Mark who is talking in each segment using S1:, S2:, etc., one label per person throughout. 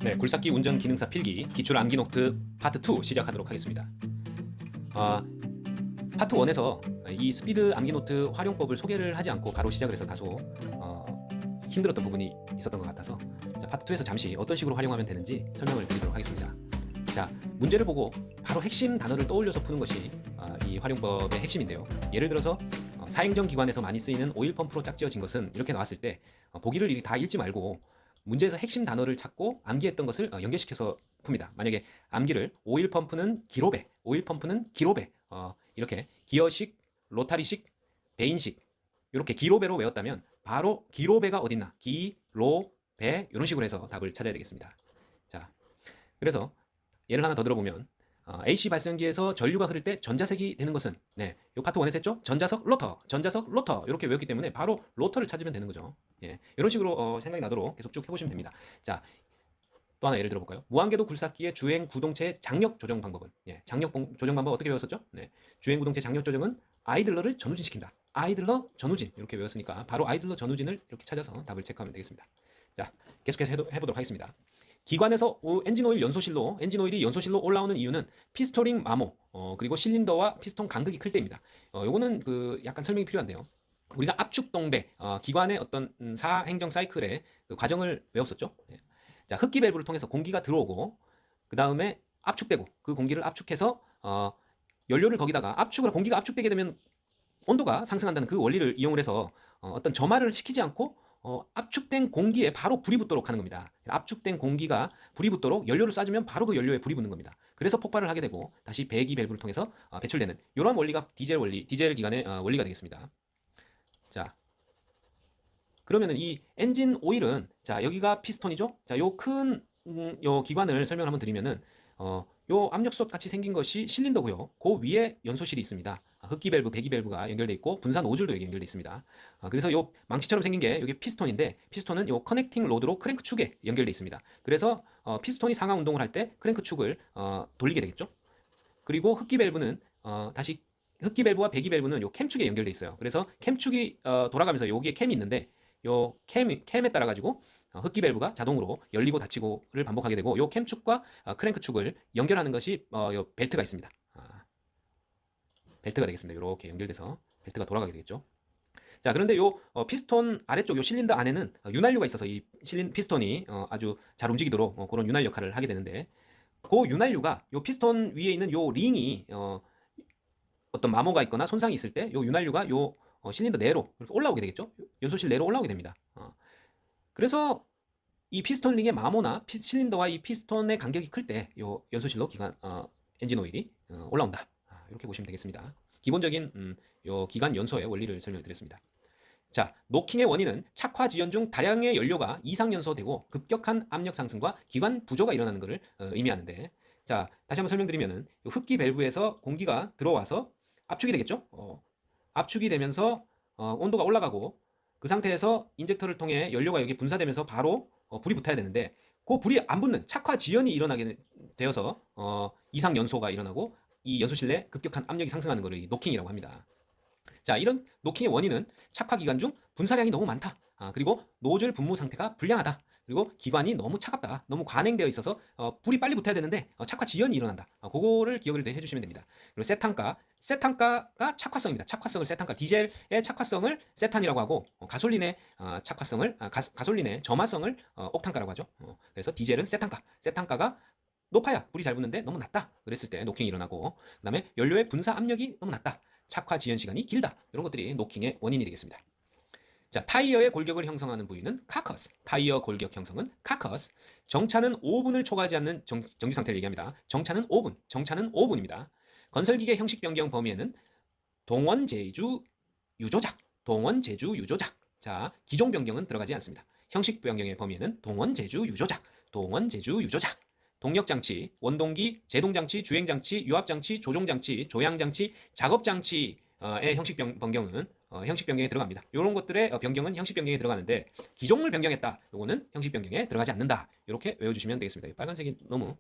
S1: 네, 굴삭기 운전 기능사 필기 기출 암기 노트 파트 2 시작하도록 하겠습니다. 파트 1에서 이 스피드 암기 노트 활용법을 소개를 하지 않고 바로 시작을 해서 다소 힘들었던 부분이 있었던 것 같아서 파트 2에서 잠시 어떤 식으로 활용하면 되는지 설명을 드리도록 하겠습니다. 자, 문제를 보고 바로 핵심 단어를 떠올려서 푸는 것이 이 활용법의 핵심인데요. 예를 들어서 사행정 기관에서 많이 쓰이는 오일 펌프로 짝지어진 것은 이렇게 나왔을 때 보기를 다 읽지 말고 문제에서 핵심 단어를 찾고 암기했던 것을 연결시켜서 풉니다. 만약에 암기를 오일 펌프는 기로배, 오일 펌프는 기로배 이렇게 기어식, 로타리식, 베인식 이렇게 기로배로 외웠다면 바로 기로배가 어딨나 기로배 이런 식으로 해서 답을 찾아야 되겠습니다. 자, 그래서 예를 하나 더 들어보면 AC 발생기에서 전류가 흐를 때 전자색이 되는 것은 요 파트 1에서 했죠? 전자석 로터, 전자석 로터 이렇게 외웠기 때문에 바로 로터를 찾으면 되는 거죠. 이런 식으로 생각이 나도록 계속 쭉 해보시면 됩니다. 자, 또 하나 예를 들어볼까요? 무한궤도 굴삭기의 주행 구동체 장력 조정 방법은 장력 조정 방법 어떻게 배웠었죠? 주행 구동체 장력 조정은 아이들러를 전후진시킨다. 아이들러 전후진 이렇게 외웠으니까 바로 아이들러 전후진을 이렇게 찾아서 답을 체크하면 되겠습니다. 자, 계속해서 해보도록 하겠습니다. 기관에서 엔진오일 연소실로 엔진오일이 연소실로 올라오는 이유는 피스토링 마모 그리고 실린더와 피스톤 간극이 클 때입니다. 요거는 약간 설명이 필요한데요. 우리가 압축 동배 기관의 어떤 사행정 사이클의 그 과정을 외웠었죠. 자, 흡기 밸브를 통해서 공기가 들어오고 그 다음에 압축되고 그 공기를 압축해서 연료를 거기다가 공기가 압축되게 되면 온도가 상승한다는 그 원리를 이용을 해서 어떤 점화를 시키지 않고 압축된 공기에 바로 불이 붙도록 하는 겁니다. 압축된 공기가 불이 붙도록 연료를 쏴주면 바로 그 연료에 불이 붙는 겁니다. 그래서 폭발을 하게 되고 다시 배기 밸브를 통해서 배출되는 이런 원리가 디젤 원리, 디젤 기관의 원리가 되겠습니다. 자, 그러면은 이 엔진 오일은 자 여기가 피스톤이죠. 자, 요 큰 요 기관을 설명을 한번 드리면은 요 압력솥 같이 생긴 것이 실린더고요. 그 위에 연소실이 있습니다. 흡기 밸브, 배기 밸브가 연결돼 있고 분사 노즐도 여기 연결돼 있습니다. 그래서 요 망치처럼 생긴 게 이게 피스톤인데 피스톤은 요 커넥팅 로드로 크랭크 축에 연결돼 있습니다. 그래서 피스톤이 상하 운동을 할 때 크랭크 축을 돌리게 되겠죠. 그리고 흡기 밸브는 다시 흡기 밸브와 배기 밸브는 요 캠 축에 연결돼 있어요. 그래서 캠 축이 돌아가면서 여기에 캠이 있는데 요 캠에 따라 가지고 흡기 밸브가 자동으로 열리고 닫히고를 반복하게 되고 요 캠축과 크랭크 축을 연결하는 것이 요 벨트가 있습니다. 벨트가 되겠습니다. 이렇게 연결돼서 벨트가 돌아가게 되겠죠. 자, 그런데 요 피스톤 아래쪽 요 실린더 안에는 윤활유가 있어서 이 피스톤이 아주 잘 움직이도록 그런 윤활 역할을 하게 되는데 그 윤활유가 요 피스톤 위에 있는 요 링이 어떤 마모가 있거나 손상이 있을 때 요 윤활유가 요 실린더 내로 이렇게 올라오게 되겠죠. 연소실 내로 올라오게 됩니다. 그래서 이 피스톤 링의 마모나 실린더와 이 피스톤의 간격이 클 때 요 연소실로 엔진 오일이 올라온다. 이렇게 보시면 되겠습니다. 기본적인 요 기관 연소의 원리를 설명을 드렸습니다. 자, 노킹의 원인은 착화 지연 중 다량의 연료가 이상 연소되고 급격한 압력 상승과 기관 부조가 일어나는 것을 의미하는데, 자, 다시 한번 설명드리면은 흡기 밸브에서 공기가 들어와서 압축이 되겠죠. 압축이 되면서 온도가 올라가고 그 상태에서 인젝터를 통해 연료가 여기 분사되면서 바로 불이 붙어야 되는데 그 불이 안 붙는 착화 지연이 일어나게 되어서 이상 연소가 일어나고 이 연소실 내 급격한 압력이 상승하는 것을 노킹이라고 합니다. 자, 이런 노킹의 원인은 착화 기간 중 분사량이 너무 많다. 그리고 노즐 분무 상태가 불량하다. 그리고 기관이 너무 차갑다. 너무 관행되어 있어서 불이 빨리 붙어야 되는데 착화 지연이 일어난다. 그거를 기억을 해주시면 됩니다. 그리고 세탄가가 착화성입니다. 착화성을 세탄가, 디젤의 착화성을 세탄이라고 하고 가솔린의 착화성을 가솔린의 점화성을 옥탄가라고 하죠. 그래서 디젤은 세탄가가 높아야 불이 잘 붙는데 너무 낮다. 그랬을 때 노킹이 일어나고 그 다음에 연료의 분사 압력이 너무 낮다. 착화 지연 시간이 길다. 이런 것들이 노킹의 원인이 되겠습니다. 자, 타이어의 골격을 형성하는 부위는 카커스. 타이어 골격 형성은 카커스. 정차는 5분을 초과하지 않는 정지 상태를 얘기합니다. 정차는 5분. 정차는 5분입니다. 건설기계 형식 변경 범위에는 동원 제주 유조작. 동원 제주 유조작. 자, 기종 변경은 들어가지 않습니다. 형식 변경의 범위에는 동원 제주 유조작. 동원 제주 유조작. 동력장치, 원동기, 제동장치, 주행장치, 유압장치, 조종장치, 조향장치, 작업장치의 형식 변경은 형식 변경에 들어갑니다. 이런 것들의 변경은 형식 변경에 들어가는데 기종을 변경했다. 요거는 형식 변경에 들어가지 않는다. 이렇게 외워주시면 되겠습니다. 빨간색이 너무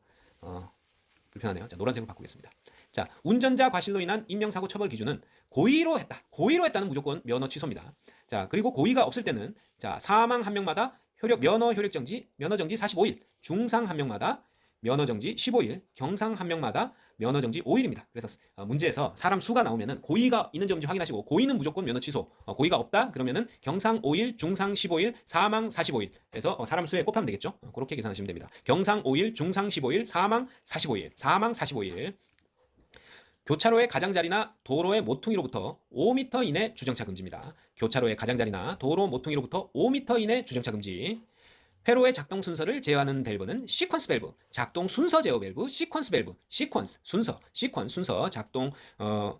S1: 불편하네요. 자, 노란색으로 바꾸겠습니다. 자, 운전자 과실로 인한 인명사고 처벌 기준은 고의로 했다. 고의로 했다는 무조건 면허 취소입니다. 자, 그리고 고의가 없을 때는 자, 사망 한 명마다 면허 효력 정지, 면허 정지 45일, 중상 한 명마다 면허 정지 15일, 경상 한 명마다 면허 정지 5일입니다. 그래서 문제에서 사람 수가 나오면은 고의가 있는지 없는지 확인하시고, 고의는 무조건 면허 취소, 고의가 없다 그러면은 경상 5일, 중상 15일, 사망 45일 해서 사람 수에 곱하면 되겠죠. 그렇게 계산하시면 됩니다. 경상 5일, 중상 15일, 사망 45일, 사망 45일. 교차로의 가장자리나 도로의 모퉁이로부터 5m 이내 주정차 금지입니다. 교차로의 가장자리나 도로 모퉁이로부터 5m 이내 주정차 금지. 회로의 작동 순서를 제어하는 밸브는 시퀀스 밸브, 작동 순서 제어 밸브, 시퀀스 밸브, 시퀀스 순서, 시퀀스 순서, 작동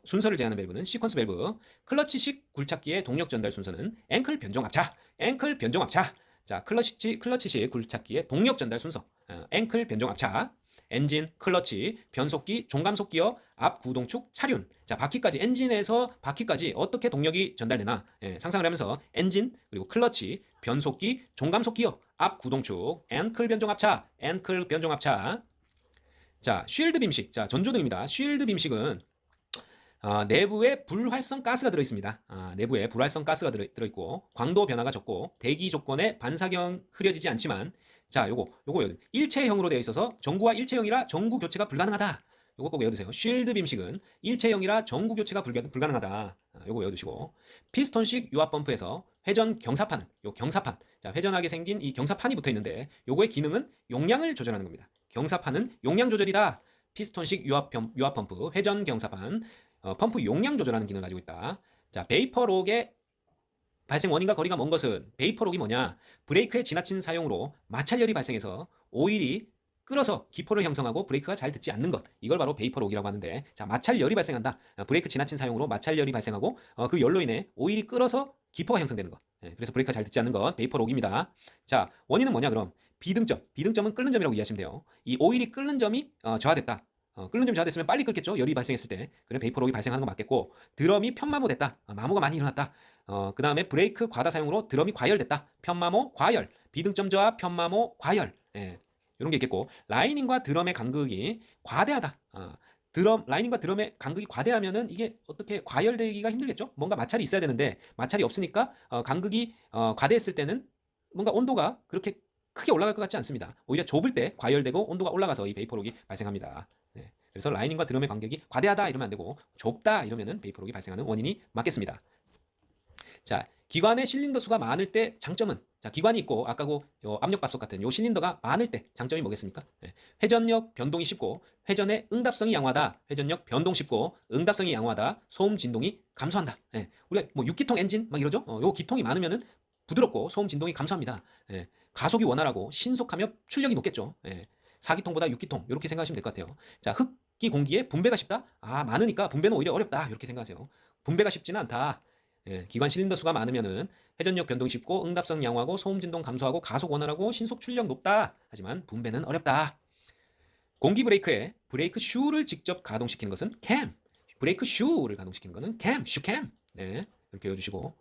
S1: 순서를 제어하는 밸브는 시퀀스 밸브. 클러치식 굴착기의 동력 전달 순서는 앵클 변종 합차, 앵클 변종 합차. 자, 클러치식 굴착기의 동력 전달 순서, 앵클 변종 합차. 엔진, 클러치, 변속기, 종감속 기어, 앞 구동축, 차륜. 자, 바퀴까지, 엔진에서 바퀴까지 어떻게 동력이 전달되나 상상을 하면서 엔진, 그리고 클러치, 변속기, 종감속 기어, 앞 구동축, 앵클 변종 합차, 앵클 변종 합차. 자, 쉴드 빔식. 자, 전조등입니다. 쉴드 빔식은 내부에 불활성 가스가 들어있습니다. 내부에 불활성 가스가 들어있고, 광도 변화가 적고, 대기 조건에 반사경 흐려지지 않지만, 자, 요거 일체형으로 되어 있어서 전구와 일체형이라 전구 교체가 불가능하다. 요거 꼭 외워두세요. 쉴드 빔식은 일체형이라 전구 교체가 불가능하다. 요거 외워두시고, 피스톤식 유압 펌프에서 회전 경사판, 요 경사판, 자, 회전하게 생긴 이 경사판이 붙어 있는데, 요거의 기능은 용량을 조절하는 겁니다. 경사판은 용량 조절이다. 피스톤식 유압 펌프, 회전 경사판, 펌프 용량 조절하는 기능을 가지고 있다. 자, 베이퍼록의 발생 원인과 거리가 먼 것은, 베이퍼록이 뭐냐? 브레이크의 지나친 사용으로 마찰열이 발생해서 오일이 끓어서 기포를 형성하고 브레이크가 잘 듣지 않는 것, 이걸 바로 베이퍼록이라고 하는데, 자, 마찰열이 발생한다. 브레이크 지나친 사용으로 마찰열이 발생하고 그 열로 인해 오일이 끓어서 기포가 형성되는 것, 그래서 브레이크가 잘 듣지 않는 것, 베이퍼록입니다. 자, 원인은 뭐냐 그럼? 비등점은 끓는 점이라고 이해하시면 돼요. 이 오일이 끓는 점이 저하됐다. 끓는 점이 저하됐으면 빨리 끓겠죠. 열이 발생했을 때. 그래 베이퍼록이 발생하는 거 맞겠고, 드럼이 편마모됐다. 마모가 많이 일어났다. 그 다음에 브레이크 과다 사용으로 드럼이 과열됐다. 편마모, 과열. 비등점 저하, 편마모, 과열. 이런 게 있겠고, 라이닝과 드럼의 간극이 과대하다. 라이닝과 드럼의 간극이 과대하면은 이게 어떻게 과열되기가 힘들겠죠? 뭔가 마찰이 있어야 되는데 마찰이 없으니까 간극이 과대했을 때는 뭔가 온도가 그렇게 크게 올라갈 것 같지 않습니다. 오히려 좁을 때 과열되고 온도가 올라가서 이 베이퍼록이 발생합니다. 그래서 라이닝과 드럼의 간격이 과대하다 이러면 안 되고, 좁다 이러면은 베이퍼록이 발생하는 원인이 맞겠습니다. 자, 기관의 실린더 수가 많을 때 장점은, 자, 기관이 있고 아까 그 압력밥솥 같은 요 실린더가 많을 때 장점이 뭐겠습니까? 회전력 변동이 쉽고 회전의 응답성이 양호하다. 회전력 변동 쉽고 응답성이 양호하다. 소음 진동이 감소한다. 우리가 뭐 6기통 엔진 막 이러죠? 요 기통이 많으면은 부드럽고 소음 진동이 감소합니다. 가속이 원활하고 신속하며 출력이 높겠죠. 4기통보다 6기통 이렇게 생각하시면 될 것 같아요. 자, 흡기 공기에 분배가 쉽다? 많으니까 분배는 오히려 어렵다 이렇게 생각하세요. 분배가 쉽지는 않다. 기관 실린더 수가 많으면은 회전력 변동이 쉽고 응답성 양호하고 소음 진동 감소하고 가속 원활하고 신속 출력 높다. 하지만 분배는 어렵다. 공기 브레이크에 브레이크 슈를 직접 가동시키는 것은 캠. 브레이크 슈를 가동시키는 것은 슈캠. 이렇게 외워주시고,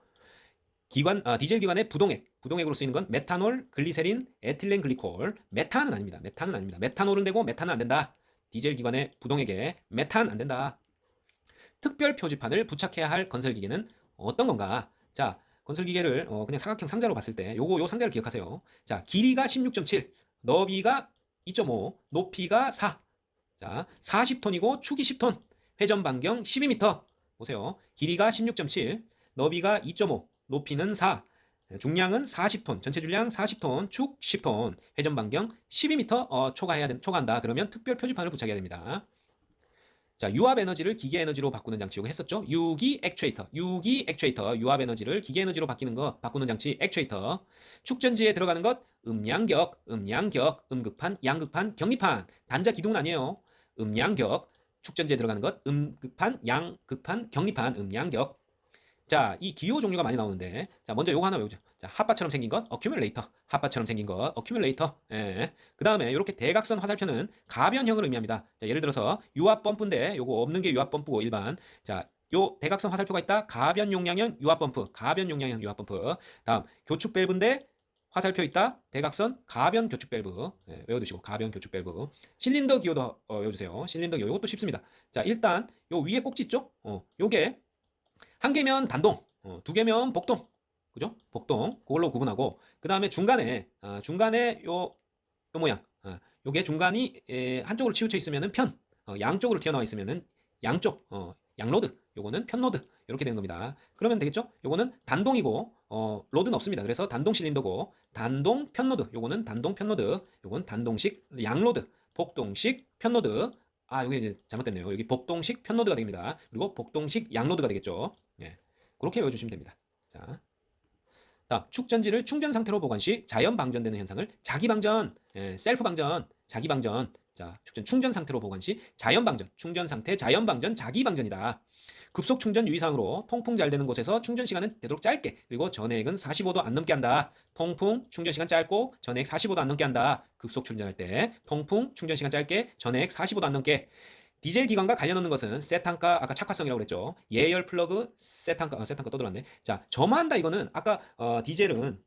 S1: 디젤 기관의 부동액으로 쓰이는 건 메탄올, 글리세린, 에틸렌 글리콜. 메탄은 아닙니다. 메탄올은 되고 메탄은 안 된다. 디젤 기관의 부동액에 메탄 안 된다. 특별 표지판을 부착해야 할 건설기계는 어떤 건가? 자, 건설기계를 그냥 사각형 상자로 봤을 때 요 상자를 기억하세요. 자, 길이가 16.7, 너비가 2.5, 높이가 4. 자, 40톤이고 축이 10톤, 회전 반경 12m. 보세요. 길이가 16.7, 너비가 2.5, 높이는 4. 중량은 40톤, 전체 중량 40톤, 축 10톤, 회전 반경 12m 초과한다. 그러면 특별 표지판을 부착해야 됩니다. 자, 유압 에너지를 기계 에너지로 바꾸는 장치, 이거 했었죠? 유기 액추에이터, 유압 에너지를 기계 에너지로 바꾸는 장치, 액추에이터. 축전지에 들어가는 것, 음양격, 음극판, 양극판, 격리판. 단자 기둥은 아니에요. 음양격, 축전지에 들어가는 것, 음극판, 양극판, 격리판, 음양격. 자, 이 기호 종류가 많이 나오는데, 자, 먼저 요거 하나 외우죠. 자, 핫바처럼 생긴 것, 어큐뮬레이터. 그 다음에 이렇게 대각선 화살표는 가변형을 의미합니다. 자, 예를 들어서 유압 펌프인데, 요거 없는 게 유압 펌프고 일반. 자, 요 대각선 화살표가 있다. 가변 용량형 유압 펌프. 다음 교축 밸브인데 화살표 있다. 대각선 가변 교축 밸브. 외워두시고 가변 교축 밸브. 실린더 기호도 외워주세요. 실린더 기호. 이것도 쉽습니다. 자, 일단 요 위에 꼭지 있죠? 요게 한 개면 단동, 두 개면 복동. 그죠? 복동 그걸로 구분하고 그 다음에 중간에 요 모양 요게 중간이 한쪽으로 치우쳐 있으면은 편 양쪽으로 튀어나와 있으면은 양쪽 양로드 요거는 편로드 이렇게 되는 겁니다. 그러면 되겠죠? 요거는 단동이고 로드는 없습니다. 그래서 단동 실린더고 단동 편로드 요거는 단동 편로드 요건 단동식 양로드 복동식 편로드 여기 이제 잘못됐네요. 여기 복동식 편로드가 됩니다. 그리고 복동식 양로드가 되겠죠. 예. 그렇게 외워주시면 됩니다. 자, 다음 축전지를 충전 상태로 보관 시 자연 방전되는 현상을 자기 방전, 셀프 방전, 자기 방전. 자, 충전 상태로 보관 시 자연 방전, 충전 상태 자연 방전, 자기 방전이다. 급속 충전 유의사항으로 통풍 잘 되는 곳에서 충전 시간은 되도록 짧게 그리고 전액은 45도 안 넘게 한다. 통풍 충전 시간 짧고 전액 45도 안 넘게 한다. 급속 충전할 때 통풍 충전 시간 짧게 전액 45도 안 넘게. 디젤 기관과 관련 없는 것은 세탄가 아까 착화성이라고 그랬죠. 예열 플러그 세탄가 세탄가 떠들었네. 자, 점화한다 이거는 아까 디젤은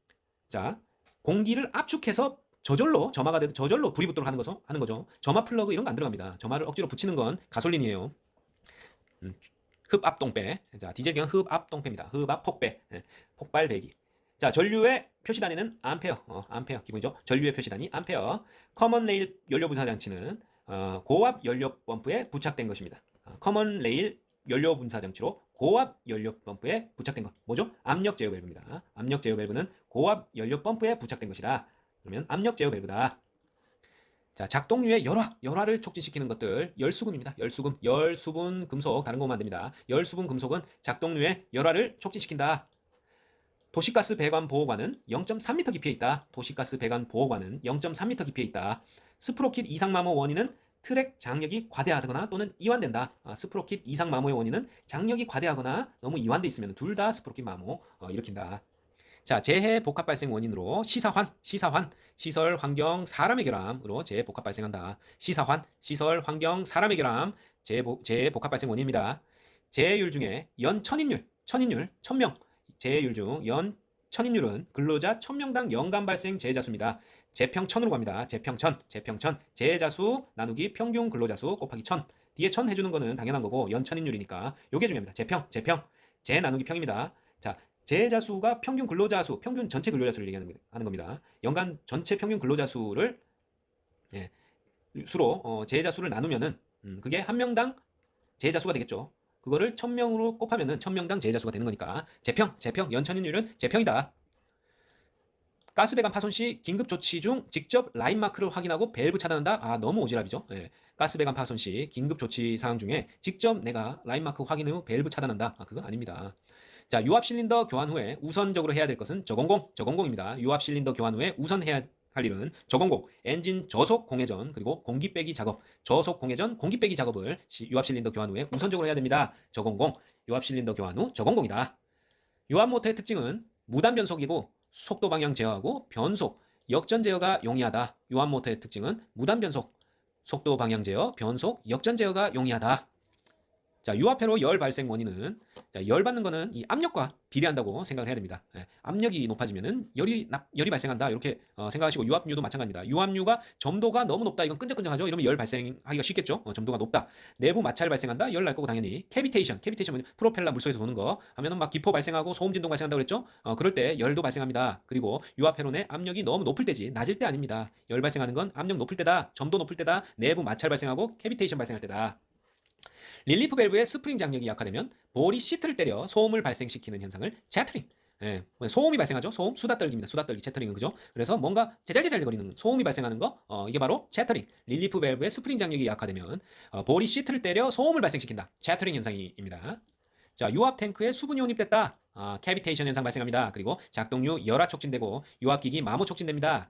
S1: 자 공기를 압축해서 점화가 되도 저절로 불이 붙도록 하는 거죠. 점화 플러그 이런 거 안 들어갑니다. 점화를 억지로 붙이는 건 가솔린이에요. 흡압동패. 자, 디젤 기관 흡압동패입니다. 흡압 폭배. 폭발 배기. 자, 전류의 표시 단위는 암페어. 암페어 기본이죠. 전류의 표시 단위 암페어. 커먼 레일 연료 분사 장치는 고압 연료 펌프에 부착된 것입니다. 커먼 레일 연료 분사 장치로 고압 연료 펌프에 부착된 것. 뭐죠? 압력 제어 밸브입니다. 압력 제어 밸브는 고압 연료 펌프에 부착된 것이다. 그러면 압력 제어 밸브다. 자, 작동류의 열화를 촉진시키는 것들 열수금입니다. 열수분 금속 다른 거 만듭니다. 열수분 금속은 작동류의 열화를 촉진시킨다. 도시가스 배관 보호관은 0.3m 깊이에 있다. 도시가스 배관 보호관은 0.3m 깊이에 있다. 스프로킷 이상 마모 원인은 트랙 장력이 과대하거나 또는 이완된다. 스프로킷 이상 마모의 원인은 장력이 과대하거나 너무 이완돼 있으면 둘 다 스프로킷 마모 일으킨다. 자, 재해 복합 발생 원인으로 시사환, 시설, 환경, 사람의 결함으로 재해 복합 발생한다. 시설, 환경, 사람의 결함, 재해 복합 발생 원인입니다. 재해율 중에 연 천인율, 1000명, 재해율 중 연 천인율은 근로자 1000명당 연간 발생 재해자 수입니다. 재평천으로 갑니다. 재평천, 재해자 수 나누기 평균 근로자 수 곱하기 1000. 뒤에 1000 해주는 거는 당연한 거고 연 천인율이니까 요게 중요합니다. 재평, 재 나누기 평입니다. 자, 재해자 수가 평균 근로자 수, 평균 전체 근로자 수를 얘기하는 겁니다. 연간 전체 평균 근로자 수를 수로 재해자 수를 나누면은 그게 한 명당 재해자 수가 되겠죠. 그거를 1000명으로 곱하면은 1000명당 재해자 수가 되는 거니까 재평, 연천인율은 재평이다. 가스배관 파손 시 긴급 조치 중 직접 라인 마크를 확인하고 밸브 차단한다. 너무 오지랖이죠. 가스배관 파손 시 긴급 조치 사항 중에 직접 내가 라인 마크 확인 후 밸브 차단한다. 그건 아닙니다. 자, 유압 실린더 교환 후에 우선적으로 해야 될 것은 저공공입니다. 유압 실린더 교환 후에 우선 해야 할 일은 저공공, 엔진 저속 공회전 그리고 공기 빼기 작업, 저속 공회전, 공기 빼기 작업을 유압 실린더 교환 후에 우선적으로 해야 됩니다. 저공공, 유압 실린더 교환 후 저공공이다. 유압 모터의 특징은 무단 변속이고 속도 방향 제어하고 변속, 역전 제어가 용이하다. 유압 모터의 특징은 무단 변속, 속도 방향 제어, 변속, 역전 제어가 용이하다. 자, 유압회로 열 발생 원인은 열 받는 거는 이 압력과 비례한다고 생각을 해야 됩니다. 압력이 높아지면은 열이 발생한다 이렇게 생각하시고 유압류도 마찬가지입니다. 유압류가 점도가 너무 높다 이건 끈적끈적하죠. 이러면 열 발생하기가 쉽겠죠. 점도가 높다. 내부 마찰 발생한다 열 날 거고 당연히 캐비테이션 프로펠러 물속에서 도는 거 하면은 막 기포 발생하고 소음 진동 발생한다고 그랬죠. 그럴 때 열도 발생합니다. 그리고 유압회로의 압력이 너무 높을 때지 낮을 때 아닙니다. 열 발생하는 건 압력 높을 때다, 점도 높을 때다, 내부 마찰 발생하고 캐비테이션 발생할 때다. 릴리프 밸브의 스프링 장력이 약화되면 볼이 시트를 때려 소음을 발생시키는 현상을 채터링. 소음이 발생하죠. 소음, 수다 떨기입니다. 수다 떨기, 채터링은 그죠? 그래서 뭔가 제잘제잘 거리는 소음이 발생하는 거, 이게 바로 채터링. 릴리프 밸브의 스프링 장력이 약화되면 볼이 시트를 때려 소음을 발생시킨다. 채터링 현상입니다. 자, 유압 탱크에 수분이 혼입됐다. 캐비테이션 현상 발생합니다. 그리고 작동류 열화 촉진되고 유압기기 마모 촉진됩니다.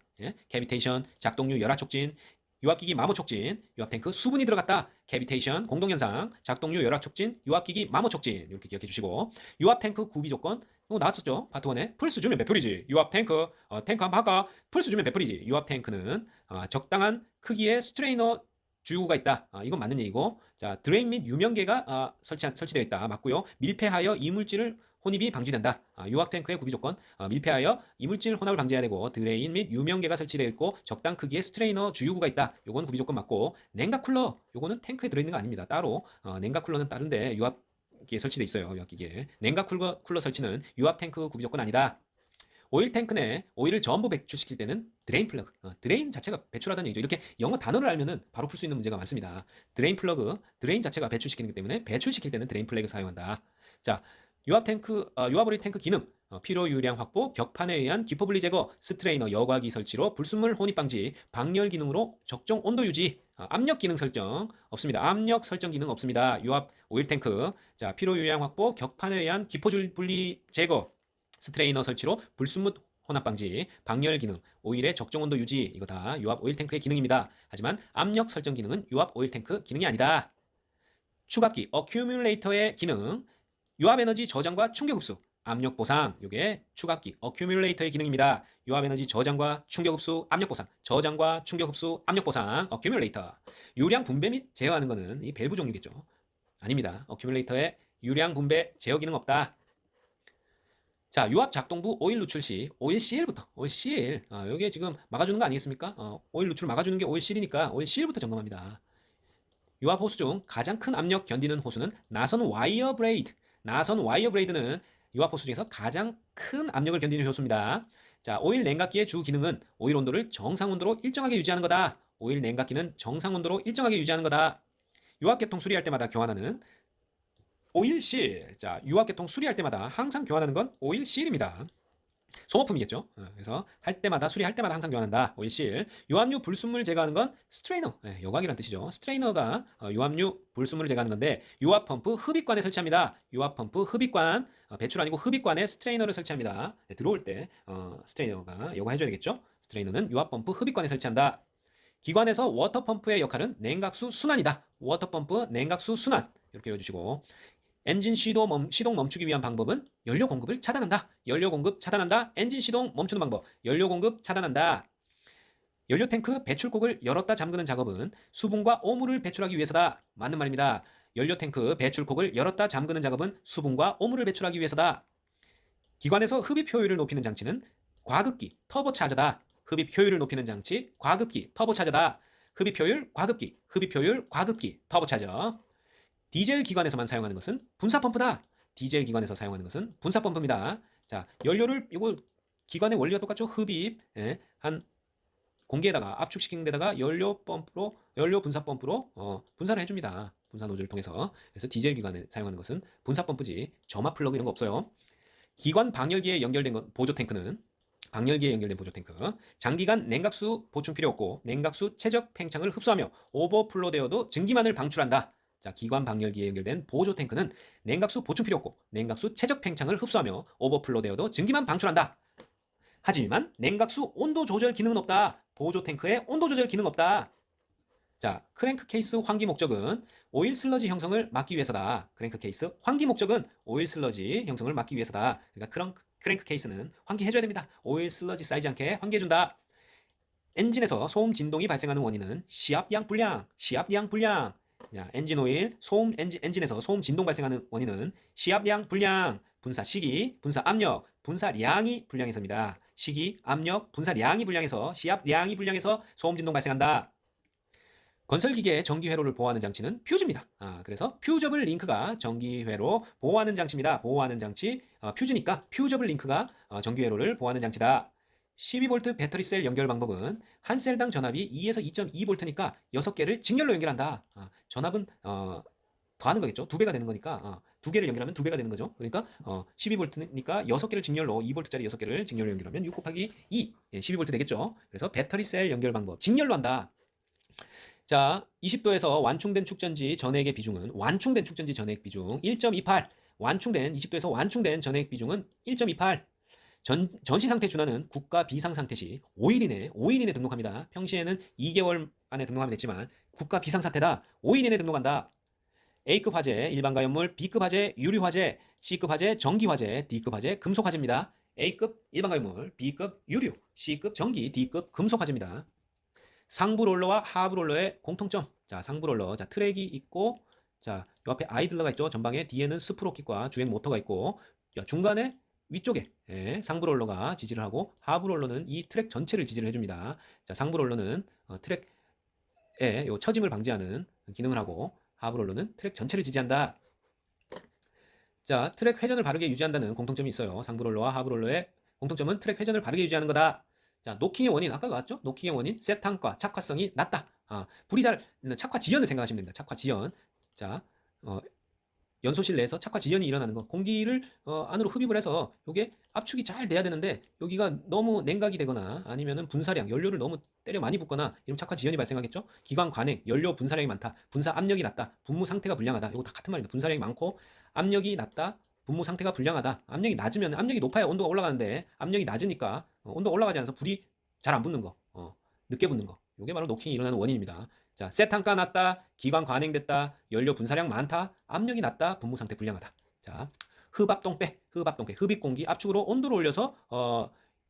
S1: 캐비테이션, 작동류 열화 촉진, 유압기기 마모 촉진, 유압탱크 수분이 들어갔다. 캐비테이션, 공동현상, 작동류 열화 촉진, 유압기기 마모 촉진 이렇게 기억해 주시고 유압탱크 구비 조건 이거 나왔었죠. 파트 1에 풀스 주면 몇 풀이지. 유압탱크, 탱크 한번 할까? 풀스 주면 몇 풀이지. 유압탱크는 적당한 크기의 스트레이너 주유구가 있다. 이건 맞는 얘기고 자 드레인 및 유명계가 설치되어 있다. 맞고요. 밀폐하여 이물질을 혼입이 방지된다. 유압탱크의 구비 조건 밀폐하여 이물질 혼합을 방지해야 되고 드레인 및 유명계가 설치되어 있고 적당 크기의 스트레이너 주유구가 있다. 요건 구비 조건 맞고 냉각 쿨러 요거는 탱크에 들어있는 거 아닙니다. 따로 냉각 쿨러는 다른데 유압기에 설치되어 있어요. 유압기기에 냉각 쿨러 설치는 유압탱크 구비 조건 아니다. 오일 탱크 내 오일을 전부 배출시킬 때는 드레인 플러그, 드레인 자체가 배출하다는 얘기죠. 이렇게 영어 단어를 알면은 바로 풀 수 있는 문제가 많습니다. 드레인 플러그, 드레인 자체가 배출시키는 것 때문에 배출시킬 때는 드레인 플러그 사용한다. 자, 유압 오일 탱크 기능, 필요 유량 확보, 격판에 의한 기포 분리 제거, 스트레이너 여과기 설치로 불순물 혼입 방지, 방열 기능으로 적정 온도 유지, 압력 기능 설정 없습니다. 압력 설정 기능 없습니다. 유압 오일 탱크. 자, 필요 유량 확보, 격판에 의한 기포 분리 제거, 스트레이너 설치로 불순물 혼합 방지, 방열 기능, 오일의 적정 온도 유지, 이거 다 유압 오일 탱크의 기능입니다. 하지만 압력 설정 기능은 유압 오일 탱크 기능이 아니다. 추갑기, 어큐뮬레이터의 기능, 유압 에너지 저장과 충격 흡수, 압력 보상, 이게 추갑기, 어큐뮬레이터의 기능입니다. 유압 에너지 저장과 충격 흡수, 압력 보상, 저장과 충격 흡수, 압력 보상, 어큐뮬레이터. 유량 분배 및 제어하는 것은 이 밸브 종류겠죠. 아닙니다. 어큐뮬레이터에 유량 분배 제어 기능 없다. 자, 유압 작동부 오일 누출 시 오일 CL부터 오일 CL, 여기에 지금 막아주는 거 아니겠습니까? 오일 누출 막아주는 게 오일 CL이니까 오일 CL부터 점검합니다. 유압 호수 중 가장 큰 압력 견디는 호수는 나선 와이어 브레이드. 나선 와이어 브레이드는 유압 호수 중에서 가장 큰 압력을 견디는 호수입니다. 자, 오일 냉각기의 주 기능은 오일 온도를 정상 온도로 일정하게 유지하는 거다. 오일 냉각기는 정상 온도로 일정하게 유지하는 거다. 유압계통 수리할 때마다 교환하는 오일실. 자, 유압계통 수리할 때마다 항상 교환하는 건 오일실입니다. 소모품이겠죠. 그래서 할 때마다 수리할 때마다 항상 교환한다. 오일실. 유압류 불순물 제거하는 건 스트레이너. 여과기란 뜻이죠. 스트레이너가 유압류 불순물을 제거하는 건데 유압 펌프 흡입관에 설치합니다. 유압 펌프 흡입관, 배출 아니고 흡입관에 스트레이너를 설치합니다. 들어올 때 스트레이너가 요거 해줘야 되겠죠. 스트레이너는 유압 펌프 흡입관에 설치한다. 기관에서 워터 펌프의 역할은 냉각수 순환이다. 워터 펌프 냉각수 순환 이렇게 해주시고, 엔진 시동 멈추기 위한 방법은 연료 공급을 차단한다. 연료 공급 차단한다. 엔진 시동 멈추는 방법. 연료 공급 차단한다. 연료 탱크 배출kok을 열었다 잠그는 작업은 수분과 오물을 배출하기 위해서다. 맞는 말입니다. 연료 탱크 배출kok을 열었다 잠그는 작업은 수분과 오물을 배출하기 위해서다. 기관에서 흡입 효율을 높이는 장치는 과급기, 터보차저다. 흡입 효율을 높이는 장치, 과급기, 터보차저다. 흡입 효율, 과급기, 흡입 효율, 과급기, 터보차저. 디젤 기관에서만 사용하는 것은 분사 펌프다. 디젤 기관에서 사용하는 것은 분사 펌프입니다. 자, 연료를 이거 기관의 원리가 똑같죠. 흡입, 한 공기에다가 압축시킨 데다가 연료 분사 펌프로 분사를 해줍니다. 분사 노즐을 통해서. 그래서 디젤 기관에 사용하는 것은 분사 펌프지 점화 플러그 이런 거 없어요. 기관 방열기에 연결된 보조 탱크는 방열기에 연결된 보조 탱크. 장기간 냉각수 보충 필요 없고 냉각수 최적 팽창을 흡수하며 오버플로 되어도 증기만을 방출한다. 자, 기관 방열기에 연결된 보조 탱크는 냉각수 보충 필요 없고 냉각수 최적 팽창을 흡수하며 오버플로 되어도 증기만 방출한다. 하지만 냉각수 온도 조절 기능은 없다. 보조 탱크에 온도 조절 기능 없다. 자, 크랭크 케이스 환기 목적은 오일 슬러지 형성을 막기 위해서다. 크랭크 케이스 환기 목적은 오일 슬러지 형성을 막기 위해서다. 그러니까 크랭크 케이스는 환기해줘야 됩니다. 오일 슬러지 쌓이지 않게 환기해준다. 엔진에서 소음 진동이 발생하는 원인은 시압량 불량. 자, 엔진 오일, 엔진에서 소음 진동 발생하는 원인은 시압량 불량, 분사 시기, 분사 압력, 분사량이 불량해서입니다. 시기, 압력, 분사량이 불량해서 시압량이 불량해서 소음 진동 발생한다. 건설기계의 전기회로를 보호하는 장치는 퓨즈입니다. 그래서 퓨저블 링크가 전기회로 보호하는 장치입니다. 보호하는 장치, 퓨즈니까 퓨저블 링크가 전기회로를 보호하는 장치다. 12V 배터리셀 연결 방법은 한 셀당 전압이 2에서 2.2V니까 6개를 직렬로 연결한다. 전압은 더하는 거겠죠. 2배가 되는 거니까 2개를 연결하면 2배가 되는 거죠. 그러니까 12V니까 6개를 직렬로 2V짜리 6개를 직렬로 연결하면 6 곱하기 2, 12V 되겠죠. 그래서 배터리셀 연결 방법 직렬로 한다. 자, 20도에서 완충된 축전지 전액의 비중은 완충된 축전지 전액 비중 1.28. 완충된 20도에서 완충된 전액 비중은 1.28. 전시 상태 준하는 국가 비상 상태 시 5일 이내 등록합니다. 평시에는 2개월 안에 등록하면 됐지만 국가 비상 사태다. 5일 이내 등록한다. A급 화재 일반 가연물, B급 화재 유류 화재, C급 화재 전기 화재, D급 화재 금속 화재입니다. A급 일반 가연물, B급 유류, C급 전기, D급 금속 화재입니다. 상부 롤러와 하부 롤러의 공통점. 자, 상부 롤러. 자, 트랙이 있고, 자, 요 앞에 아이들러가 있죠. 전방에 뒤에는 스프로킷과 주행 모터가 있고, 중간에 위쪽에 상부 롤러가 지지를 하고, 하부 롤러는 이 트랙 전체를 지지를 해줍니다. 자, 상부 롤러는 트랙의 요 처짐을 방지하는 기능을 하고, 하부 롤러는 트랙 전체를 지지한다. 자, 트랙 회전을 바르게 유지한다는 공통점이 있어요. 상부 롤러와 하부 롤러의 공통점은 트랙 회전을 바르게 유지하는 거다. 자, 노킹의 원인 아까 나왔죠? 노킹의 원인 세탄과 착화성이 낮다. 불이 잘 착화 지연을 생각하시면 됩니다. 착화 지연. 자, 연소실 내에서 착화 지연이 일어나는 거. 공기를 안으로 흡입을 해서 이게 압축이 잘 돼야 되는데 여기가 너무 냉각이 되거나 아니면은 분사량, 연료를 너무 때려 많이 붓거나 이러면 착화 지연이 발생하겠죠? 기관 관행, 연료 분사량이 많다. 분사 압력이 낮다. 분무 상태가 불량하다. 이거 다 같은 말입니다. 분사량이 많고 압력이 낮다. 분무 상태가 불량하다. 압력이 낮으면 압력이 높아야 온도가 올라가는데 압력이 낮으니까 온도가 올라가지 않아서 불이 잘 안 붙는 거. 늦게 붙는 거. 이게 바로 노킹이 일어나는 원인입니다. 자, 세탄가 낮다, 기관 관행됐다, 연료 분사량 많다, 압력이 낮다, 분무 상태 불량하다. 자, 흡압동배, 흡입공기 압축으로 온도를 올려서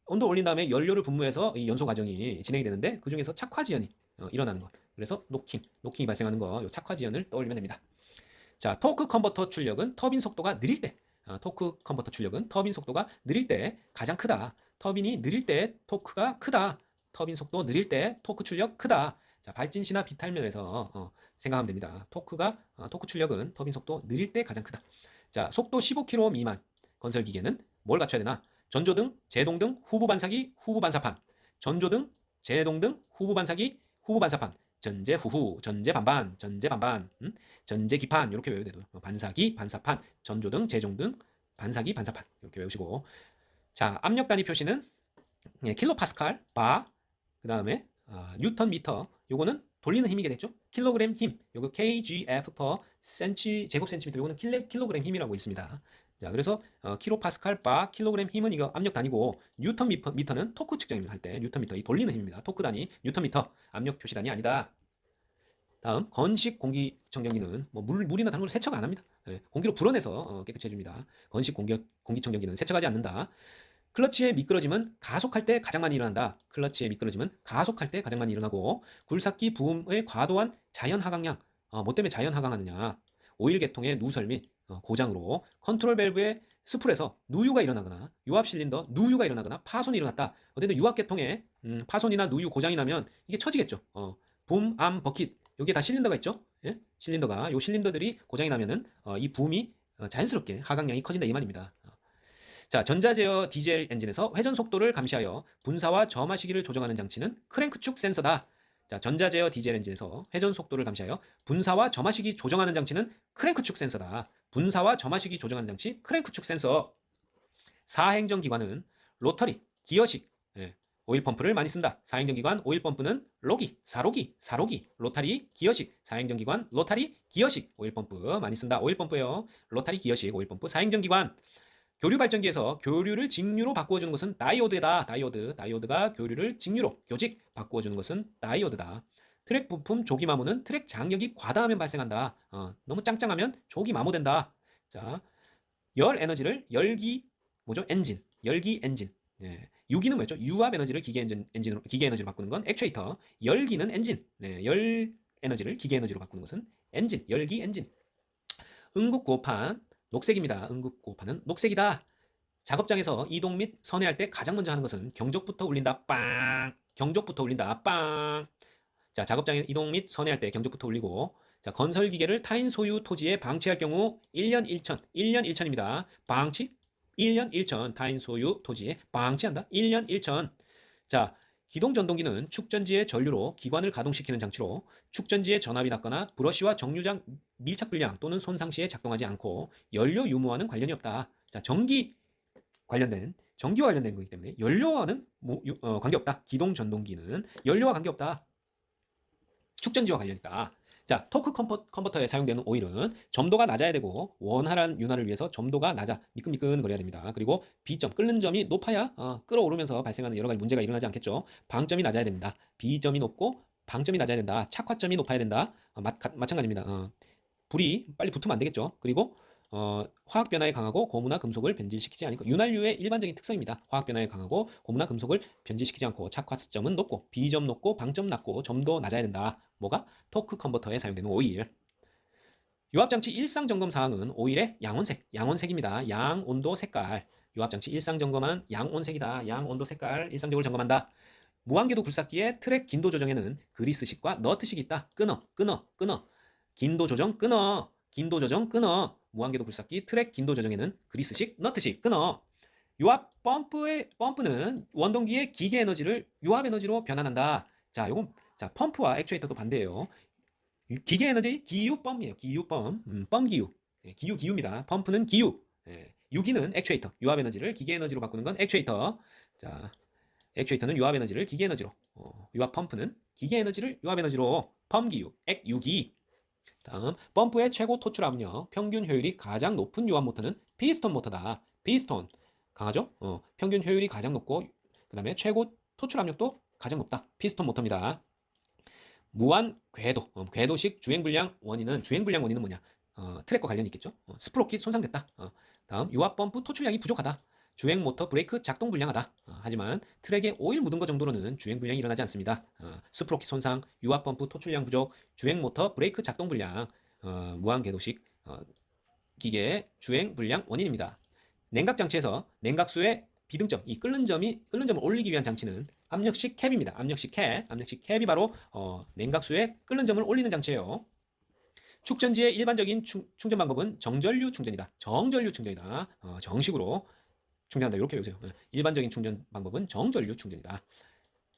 S1: 온도 올린 다음에 연료를 분무해서 이 연소 과정이 진행이 되는데 그 중에서 착화 지연이 일어나는 것. 그래서 노킹이 발생하는 거, 요 착화 지연을 떠올리면 됩니다. 자, 토크 컨버터 출력은 터빈 속도가 느릴 때, 토크 컨버터 출력은 터빈 속도가 느릴 때 가장 크다. 터빈이 느릴 때 토크가 크다. 터빈 속도 느릴 때 토크 출력 크다. 자, 발진시나 비탈면에서 생각하면 됩니다. 토크 출력은 터빈 속도 느릴 때 가장 크다. 자, 속도 15km 미만 건설 기계는 뭘 갖춰야 되나? 전조등, 제동등, 후부 반사기, 후부 반사판. 전조등, 제동등, 후부 반사기, 후부 반사판. 전제 후후, 전제 반반, 전제 반반, 전제 기판 이렇게 외워야 돼도 반사기, 반사판, 전조등, 제종등, 반사기, 반사판 이렇게 외우시고 자 압력 단위 표시는 킬로파스칼, 바, 그 다음에 뉴턴 미터 요거는 돌리는 힘이 되겠죠? 킬로그램 힘 요거 kgf per 제곱 센티미터 요거는 킬로그램 힘이라고 있습니다. 자 그래서 킬로파스칼 바 킬로그램 힘은 이거 압력 단위고 뉴턴 미터는 토크 측정입니다. 할 때 뉴턴 미터 이 돌리는 힘입니다. 토크 단위 뉴턴 미터 압력 표시 단위 아니다. 다음 건식 공기청정기는 뭐 물이나 다른 걸 세척 안 합니다. 공기로 불어내서 깨끗이 해줍니다. 건식 공기청정기는 세척하지 않는다. 클러치의 미끄러짐은 가속할 때 가장 많이 일어난다. 클러치의 미끄러짐은 가속할 때 가장 많이 일어나고 굴삭기 부음의 과도한 자연 하강량 뭐 때문에 자연 하강하느냐 오일 계통의 누설 및 고장으로 컨트롤 밸브의 스풀에서 누유가 일어나거나 유압 실린더 누유가 일어나거나 파손이 일어났다. 어쨌든 유압 계통에 파손이나 누유 고장이 나면 이게 처지겠죠. 붐, 암, 버킷 여기에 다 실린더가 있죠. 예? 실린더가 요 실린더들이 고장이 나면은 이 붐이 자연스럽게 하강량이 커진다 이 말입니다. 자, 전자제어 디젤 엔진에서 회전 속도를 감시하여 분사와 점화 시기를 조정하는 장치는 크랭크축 센서다. 자, 전자제어 디젤 엔진에서 회전 속도를 감시하여 분사와 점화 시기 조정하는 장치는 크랭크축 센서다. 분사와 점화 시기 조정하는 장치 크랭크축 센서. 사행정 기관은 로터리, 기어식, 오일 펌프를 많이 쓴다. 사행정 기관 오일 펌프는 로기, 사로기, 로타리, 기어식. 사행정 기관 로타리, 기어식 오일 펌프 많이 쓴다. 오일 펌프예요. 로타리, 기어식 오일 펌프. 사행정 기관 교류 발전기에서 교류를 직류로 바꾸어주는 것은 다이오드다. 다이오드가 교류를 직류로 교직 바꾸어주는 것은 다이오드다. 트랙 부품 조기 마모는 트랙 장력이 과다하면 발생한다. 너무 짱짱하면 조기 마모된다. 자, 열 에너지를 엔진, 열기 엔진. 유기는 뭐였죠? 유압 에너지를 기계 에너지로 바꾸는 건 액추에이터. 열기는 엔진. 열 에너지를 기계 에너지로 바꾸는 것은 엔진, 열기 엔진. 응급구호판 녹색입니다. 응급구호판은 녹색이다. 작업장에서 이동 및 선회할 때 가장 먼저 하는 것은 경적부터 울린다. 빵. 경적부터 울린다. 빵. 자, 작업장에 이동 및 선회할 때 경적부터 울리고 자, 건설 기계를 타인 소유 토지에 방치할 경우 1년 1천. 1년 1천입니다. 방치 1년 1천. 타인 소유 토지에 방치한다. 1년 1천. 자, 기동 전동기는 축전지의 전류로 기관을 가동시키는 장치로 축전지에 전압이 낮거나 브러쉬와 정류장 밀착 불량 또는 손상 시에 작동하지 않고 연료 유무와는 관련이 없다. 자, 전기와 관련된 거기 때문에 연료와는 관계없다. 기동 전동기는 연료와 관계없다. 축전지와 관련이 있다. 자, 토크 컨버터에 사용되는 오일은 점도가 낮아야 되고 원활한 윤활을 위해서 점도가 낮아 미끈미끈 거려야 됩니다. 그리고 B점 끓는 점이 높아야 끓어오르면서 발생하는 여러 가지 문제가 일어나지 않겠죠. 방점이 낮아야 됩니다. B점이 높고 방점이 낮아야 된다. 착화점이 높아야 된다. 마찬가지입니다. 불이 빨리 붙으면 안 되겠죠. 그리고 화학 변화에 강하고 고무나 금속을 변질시키지 않고 윤활유의 일반적인 특성입니다. 화학 변화에 강하고 고무나 금속을 변질시키지 않고 착화점은 높고 B점 높고 방점 낮고 점도 낮아야 된다. 뭐가? 토크 컨버터에 사용되는 오일. 유압장치 일상 점검 사항은 오일의 양온색입니다. 양, 온도, 색깔. 유압장치 일상 점검은 양온색이다. 양, 온도, 색깔 일상적으로 점검한다. 무한궤도 굴삭기의 트랙 긴도 조정에는 그리스식과 너트식이 있다. 끊어. 긴도 조정 끊어. 무한궤도 굴삭기 트랙 긴도 조정에는 그리스식, 너트식 끊어. 유압 펌프는 원동기의 기계 에너지를 유압 에너지로 변환한다. 자, 요건 자, 펌프와 액추에이터도 반대예요. 기계 에너지 기유펌이에요. 기유펌. 펌기유. 예, 기유입니다. 펌프는 기유. 예, 유기는 액추에이터. 유압 에너지를 기계 에너지로 바꾸는 건 액추에이터. 자, 액추에이터는 유압 에너지를 기계 에너지로. 유압 펌프는 기계 에너지를 유압 에너지로. 펌기유, 액유기. 다음, 펌프의 최고 토출 압력, 평균 효율이 가장 높은 유압 모터는 피스톤 모터다. 피스톤. 강하죠? 평균 효율이 가장 높고, 그 다음에 최고 토출 압력도 가장 높다. 피스톤 모터입니다. 무한 궤도, 궤도식 주행불량 원인은, 주행불량 원인은 뭐냐? 트랙과 관련이 있겠죠? 스프로킷 손상됐다. 다음, 유압 펌프 토출량이 부족하다. 주행 모터 브레이크 작동 불량하다. 하지만 트랙에 오일 묻은 것 정도로는 주행 불량이 일어나지 않습니다. 스프로킷 손상, 유압 펌프 토출량 부족, 주행 모터 브레이크 작동 불량, 무한 궤도식 기계의 주행 불량 원인입니다. 냉각 장치에서 냉각수의 비등점, 이 끓는 점을 올리기 위한 장치는 압력식 캡입니다. 압력식 캡이 바로 냉각수의 끓는 점을 올리는 장치예요. 축전지의 일반적인 충전 방법은 정전류 충전이다. 정전류 충전이다. 정식으로 충전한다. 이렇게 외우세요. 일반적인 충전 방법은 정전류 충전이다.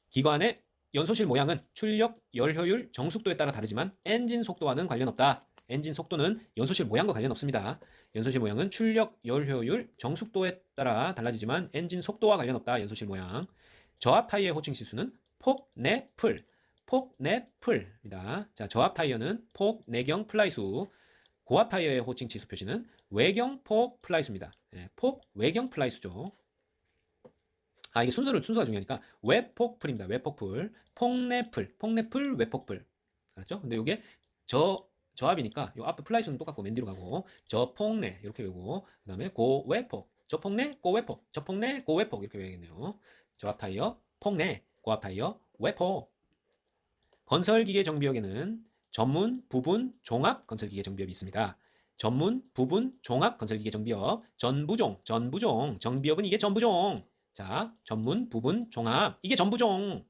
S1: 기관의 연소실 모양은 출력, 열 효율, 정속도에 따라 다르지만 엔진 속도와는 관련 없다. 엔진 속도는 연소실 모양과 관련 없습니다. 연소실 모양은 출력, 열 효율, 정속도에 따라 달라지지만 엔진 속도와 관련 없다. 연소실 모양. 저압 타이어의 호칭 지수는 폭, 내, 풀. 폭, 내, 풀입니다. 자, 저압 타이어는 폭, 내경, 플라이수. 고압 타이어의 호칭 지수 표시는 외경, 폭, 플라이수입니다. 폭, 외경, 플라이수죠. 이게 순서가 중요하니까 외폭풀입니다. 외폭풀, 폭내풀, 외폭풀. 알았죠? 근데 이게 저압이니까 요 앞에 플라이수는 똑같고 맨 뒤로 가고 저폭내 이렇게 외우고 그다음에 고외폭, 저폭내, 고외폭, 저폭내, 고외폭 이렇게 외우겠네요. 저압 타이어, 폭내, 고압 타이어, 외폭. 건설기계 정비역에는 전문, 부분, 종합 건설기계 정비업이 있습니다. 전문, 부분, 종합 건설기계 정비업, 전부종, 정비업은 이게 전부종. 자, 전문, 부분, 종합. 이게 전부종.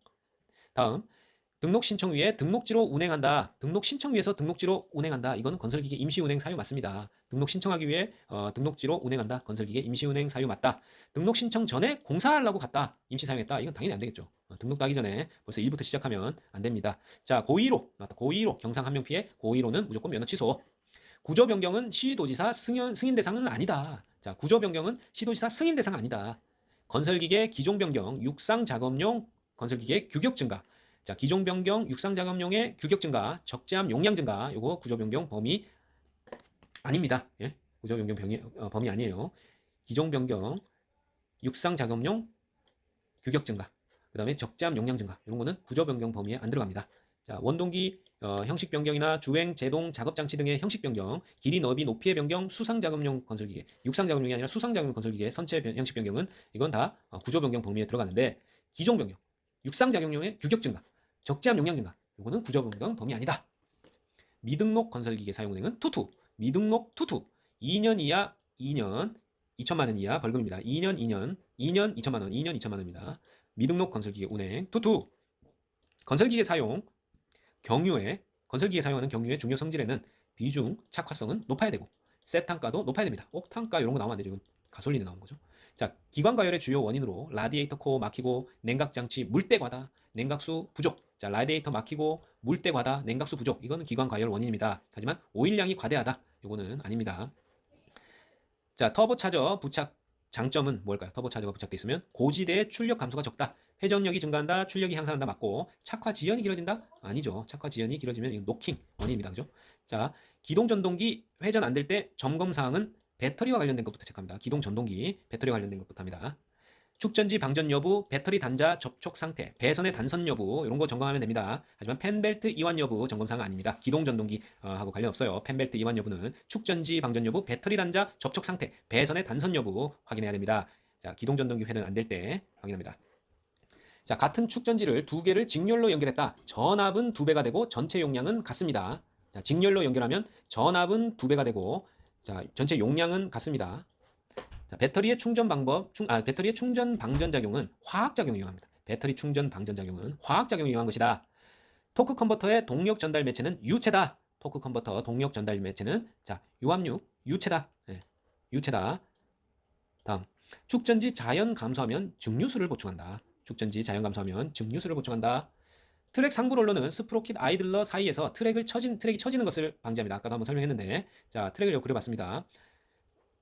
S1: 다음, 등록 신청 위에 등록지로 운행한다. 등록 신청 위에서 등록지로 운행한다. 이거는 건설기계 임시운행 사유 맞습니다. 등록 신청하기 위해 등록지로 운행한다. 건설기계 임시운행 사유 맞다. 등록 신청 전에 공사하려고 갔다. 임시 사용했다. 이건 당연히 안 되겠죠. 등록도 하기 전에 벌써 1부터 시작하면 안 됩니다. 자, 고의로 맞다. 고의로 경상 한 명 피해 고의로는 무조건 면허 취소. 구조 변경은 시도지사 승인 대상은 아니다. 자, 구조 변경은 시도지사 승인 대상 아니다. 건설기계 기종 변경, 육상 작업용 건설기계 규격 증가. 자, 기종 변경, 육상 작업용의 규격 증가, 적재함 용량 증가. 요거 구조 변경 범위 아닙니다. 예? 구조 변경 범위 아니에요. 기종 변경, 육상 작업용 규격 증가. 그다음에 적재함 용량 증가. 이런 거는 구조 변경 범위에 안 들어갑니다. 자, 원동기 형식 변경이나 주행, 제동, 작업 장치 등의 형식 변경, 길이, 너비, 높이의 변경, 수상 작업용 건설기계, 육상 작업용이 아니라 수상 작업용 건설기계 선체 형식 변경은 이건 다 구조 변경 범위에 들어가는데 기종 변경, 육상 작업용의 규격 증가, 적재함 용량 증가, 이거는 구조 변경 범위 아니다. 미등록 건설기계 사용 운행은 투투, 미등록 투투, 2년 이하 2년 2천만 원 이하 벌금입니다. 2년 2천만 원, 2년 2천만 원입니다. 미등록 건설기계 운행 투투. 건설기계 사용 경유에 건설기계 사용하는 경유의 중요 성질에는 비중, 착화성은 높아야 되고 세탄가도 높아야 됩니다. 옥탄가 이런 거 나오면 안 되죠. 이건 가솔린에 나오는 거죠. 자, 기관 가열의 주요 원인으로 라디에이터 코어 막히고 냉각 장치 물때 과다, 냉각수 부족. 자, 라디에이터 막히고 물때 과다, 냉각수 부족. 이거는 기관 가열 원인입니다. 하지만 오일량이 과대하다. 이거는 아닙니다. 자, 터보차저 부착 장점은 뭘까요? 터보차저가 부착되어 있으면 고지대의 출력 감소가 적다. 회전력이 증가한다. 출력이 향상한다. 맞고 착화 지연이 길어진다? 아니죠. 착화 지연이 길어지면 이건 노킹 원인입니다. 그죠? 자, 기동 전동기 회전 안 될 때 점검 사항은 배터리와 관련된 것부터 체크합니다. 기동 전동기 배터리와 관련된 것부터 합니다. 축전지 방전 여부, 배터리 단자 접촉 상태, 배선의 단선 여부 이런 거 점검하면 됩니다. 하지만 펜벨트 이완 여부 점검사항 아닙니다. 기동 전동기 하고 관련 없어요. 펜벨트 이완 여부는 축전지 방전 여부, 배터리 단자 접촉 상태, 배선의 단선 여부 확인해야 됩니다. 자, 기동 전동기 회전 안 될 때 확인합니다. 자, 같은 축전지를 두 개를 직렬로 연결했다. 전압은 2배가 되고 전체 용량은 같습니다. 자, 직렬로 연결하면 전압은 2배가 되고 자, 전체 용량은 같습니다. 자, 배터리의 충전 방법, 배터리의 충전 방전 작용은 화학 작용이 이용합니다. 배터리 충전 방전 작용은 화학 작용이 이용한 것이다. 토크 컨버터의 동력 전달 매체는 유체다. 토크 컨버터 동력 전달 매체는 자, 유압류 유체다. 네, 유체다. 다음 축전지 자연 감소하면 증류수를 보충한다. 축전지 자연 감소하면 증류수를 보충한다. 트랙 상부 롤러는 스프로킷 아이들러 사이에서 트랙이 처지는 것을 방지합니다. 아까도 한번 설명했는데, 자, 트랙을 그려봤습니다.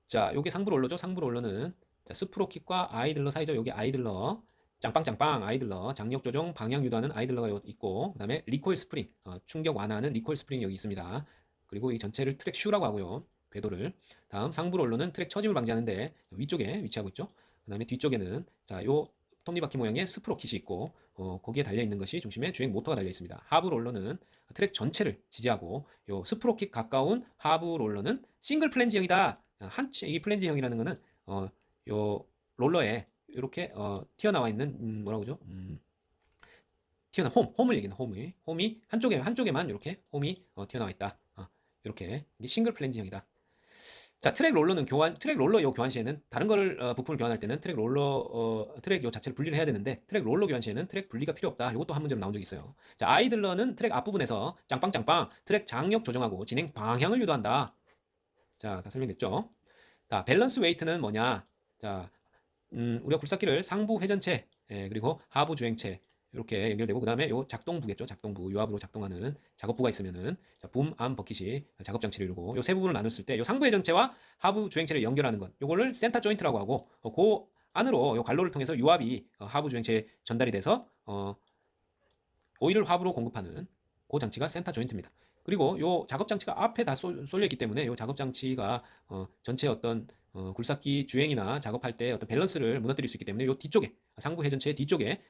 S1: 자, 요게 상부 롤러죠. 상부 롤러는 자, 스프로킷과 아이들러 사이죠. 여기 아이들러, 짱빵짱빵 아이들러, 장력 조정, 방향 유도하는 아이들러가 있고, 그 다음에 리코일 스프링, 충격 완화하는 리코일 스프링이 여기 있습니다. 그리고 이 전체를 트랙 슈라고 하고요. 궤도를. 다음 상부 롤러는 트랙 처짐을 방지하는데 위쪽에 위치하고 있죠. 그 다음에 뒤쪽에는 자, 요 톱니바퀴 모양의 스프로킷이 있고 거기에 달려 있는 것이 중심에 주행 모터가 달려 있습니다. 하부 롤러는 트랙 전체를 지지하고 요 스프로킷 가까운 하부 롤러는 싱글 플랜지형이다. 이 플랜지형이라는 거는 요 롤러에 이렇게 튀어나와 있는 뭐라고 그러죠? 튀어나 홈을 얘기는 홈이 한쪽에만 이렇게 홈이 튀어나와 있다. 이렇게 싱글 플랜지형이다. 자, 트랙 롤러 요 교환 시에는 다른 거를 부품을 교환할 때는 트랙 요 자체를 분리를 해야 되는데 트랙 롤러 교환 시에는 트랙 분리가 필요 없다. 이것도 한 문제로 나온 적이 있어요. 자, 아이들러는 트랙 앞부분에서 짱빵짱빵 트랙 장력 조정하고 진행 방향을 유도한다. 자, 다 설명됐죠? 자, 밸런스 웨이트는 뭐냐? 자, 우리가 굴삭기를 상부 회전체 그리고 하부 주행체 이렇게 연결되고 그 다음에 요 작동부겠죠. 작동부 유압으로 작동하는 작업부가 있으면은 붐, 암, 버킷이 작업 장치를 이루고 요 세 부분을 나눴을 때 요 상부 회전체와 하부 주행체를 연결하는 것 요거를 센터 조인트라고 하고 그 안으로 요 관로를 통해서 유압이 하부 주행체에 전달이 돼서 오일을 화부로 공급하는 그 장치가 센터 조인트입니다. 그리고 요 작업 장치가 앞에 다 쏠려 있기 때문에 요 작업 장치가 전체 어떤 굴삭기 주행이나 작업할 때 어떤 밸런스를 무너뜨릴 수 있기 때문에 요 뒤쪽에 상부 회전체의 뒤쪽에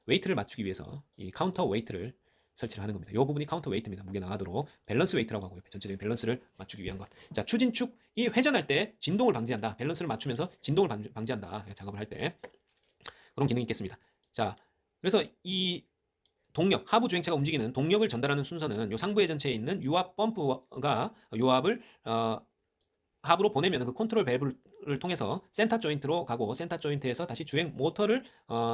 S1: 웨이트를 맞추기 위해서 이 카운터 웨이트를 설치를 하는 겁니다. 이 부분이 카운터 웨이트입니다. 무게 나가도록 밸런스 웨이트라고 하고요. 전체적인 밸런스를 맞추기 위한 것. 자, 추진축이 회전할 때 진동을 방지한다. 밸런스를 맞추면서 진동을 방지한다. 작업을 할 때 그런 기능이 있겠습니다. 자, 그래서 이 동력, 하부 주행체가 움직이는 동력을 전달하는 순서는 요 상부 회전체에 있는 유압 펌프가 유압을 하부로 보내면 그 컨트롤 밸브를 통해서 센터 조인트로 가고 센터 조인트에서 다시 주행 모터를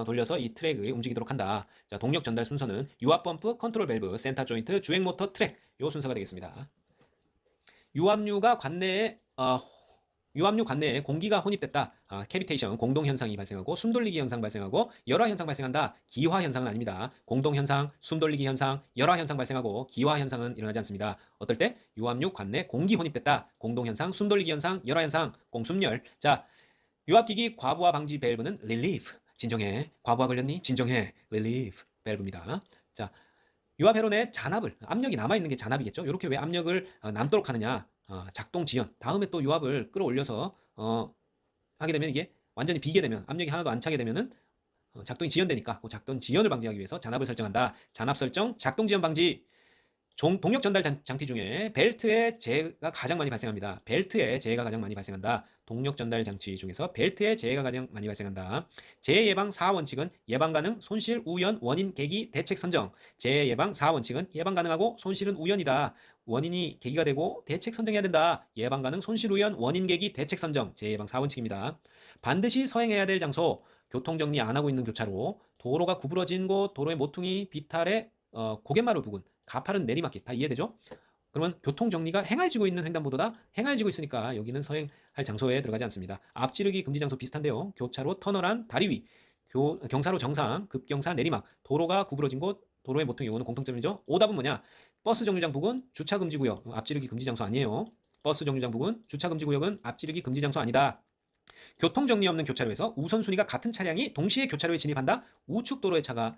S1: 돌려서 이 트랙을 움직이도록 한다. 자, 동력 전달 순서는 유압 펌프, 컨트롤 밸브, 센터 조인트, 주행 모터, 트랙 요 순서가 되겠습니다. 유압류가 관내에 유압류 관내에 공기가 혼입됐다. 캐비테이션, 공동현상이 발생하고 숨돌리기 현상 발생하고 열화현상 발생한다. 기화현상은 아닙니다. 공동현상, 숨돌리기 현상, 열화현상 발생하고 기화현상은 일어나지 않습니다. 어떨 때? 유압류 관내 공기 혼입됐다. 공동현상, 숨돌리기 현상, 열화현상, 공숨열. 자, 유압기기 과부하 방지 밸브는 relief. 진정해. 과부하 걸렸니? 진정해. relief 밸브입니다. 자, 유압 회로내 잔압을 압력이 남아있는 게 잔압이겠죠. 이렇게 왜 압력을 남도록 하느냐. 작동 지연. 다음에 또 유압을 끌어올려서 하게 되면 이게 완전히 비게 되면 압력이 하나도 안 차게 되면은 작동이 지연되니까 그 작동 지연을 방지하기 위해서 잔압을 설정한다. 잔압 설정, 작동 지연 방지. 동력 전달 장치 중에 벨트에 재해가 가장 많이 발생합니다. 벨트에 재해가 가장 많이 발생한다. 동력 전달 장치 중에서 벨트에 재해가 가장 많이 발생한다. 재해 예방 4원칙은 예방 가능, 손실, 우연, 원인, 계기, 대책 선정. 재해 예방 4원칙은 예방 가능하고 손실은 우연이다. 원인이 계기가 되고 대책 선정해야 된다. 예방 가능, 손실, 우연, 원인, 계기, 대책 선정. 재해 예방 4원칙입니다. 반드시 서행해야 될 장소. 교통 정리 안 하고 있는 교차로, 도로가 구부러진 곳, 도로의 모퉁이, 비탈의 고갯마루 부근, 가파른 내리막길 다 이해되죠? 그러면 교통정리가 행해지고 있는 횡단보도다. 행해지고 있으니까 여기는 서행할 장소에 들어가지 않습니다. 앞지르기 금지 장소 비슷한데요. 교차로 터널안 다리 위, 경사로 정상, 급경사 내리막, 도로가 구부러진 곳, 도로의 모퉁이 이거는 공통점이죠. 오답은 뭐냐? 버스 정류장 부근, 주차 금지 구역, 앞지르기 금지 장소 아니에요. 버스 정류장 부근, 주차 금지 구역은 앞지르기 금지 장소 아니다. 교통정리 없는 교차로에서 우선순위가 같은 차량이 동시에 교차로에 진입한다. 우측 도로의 차가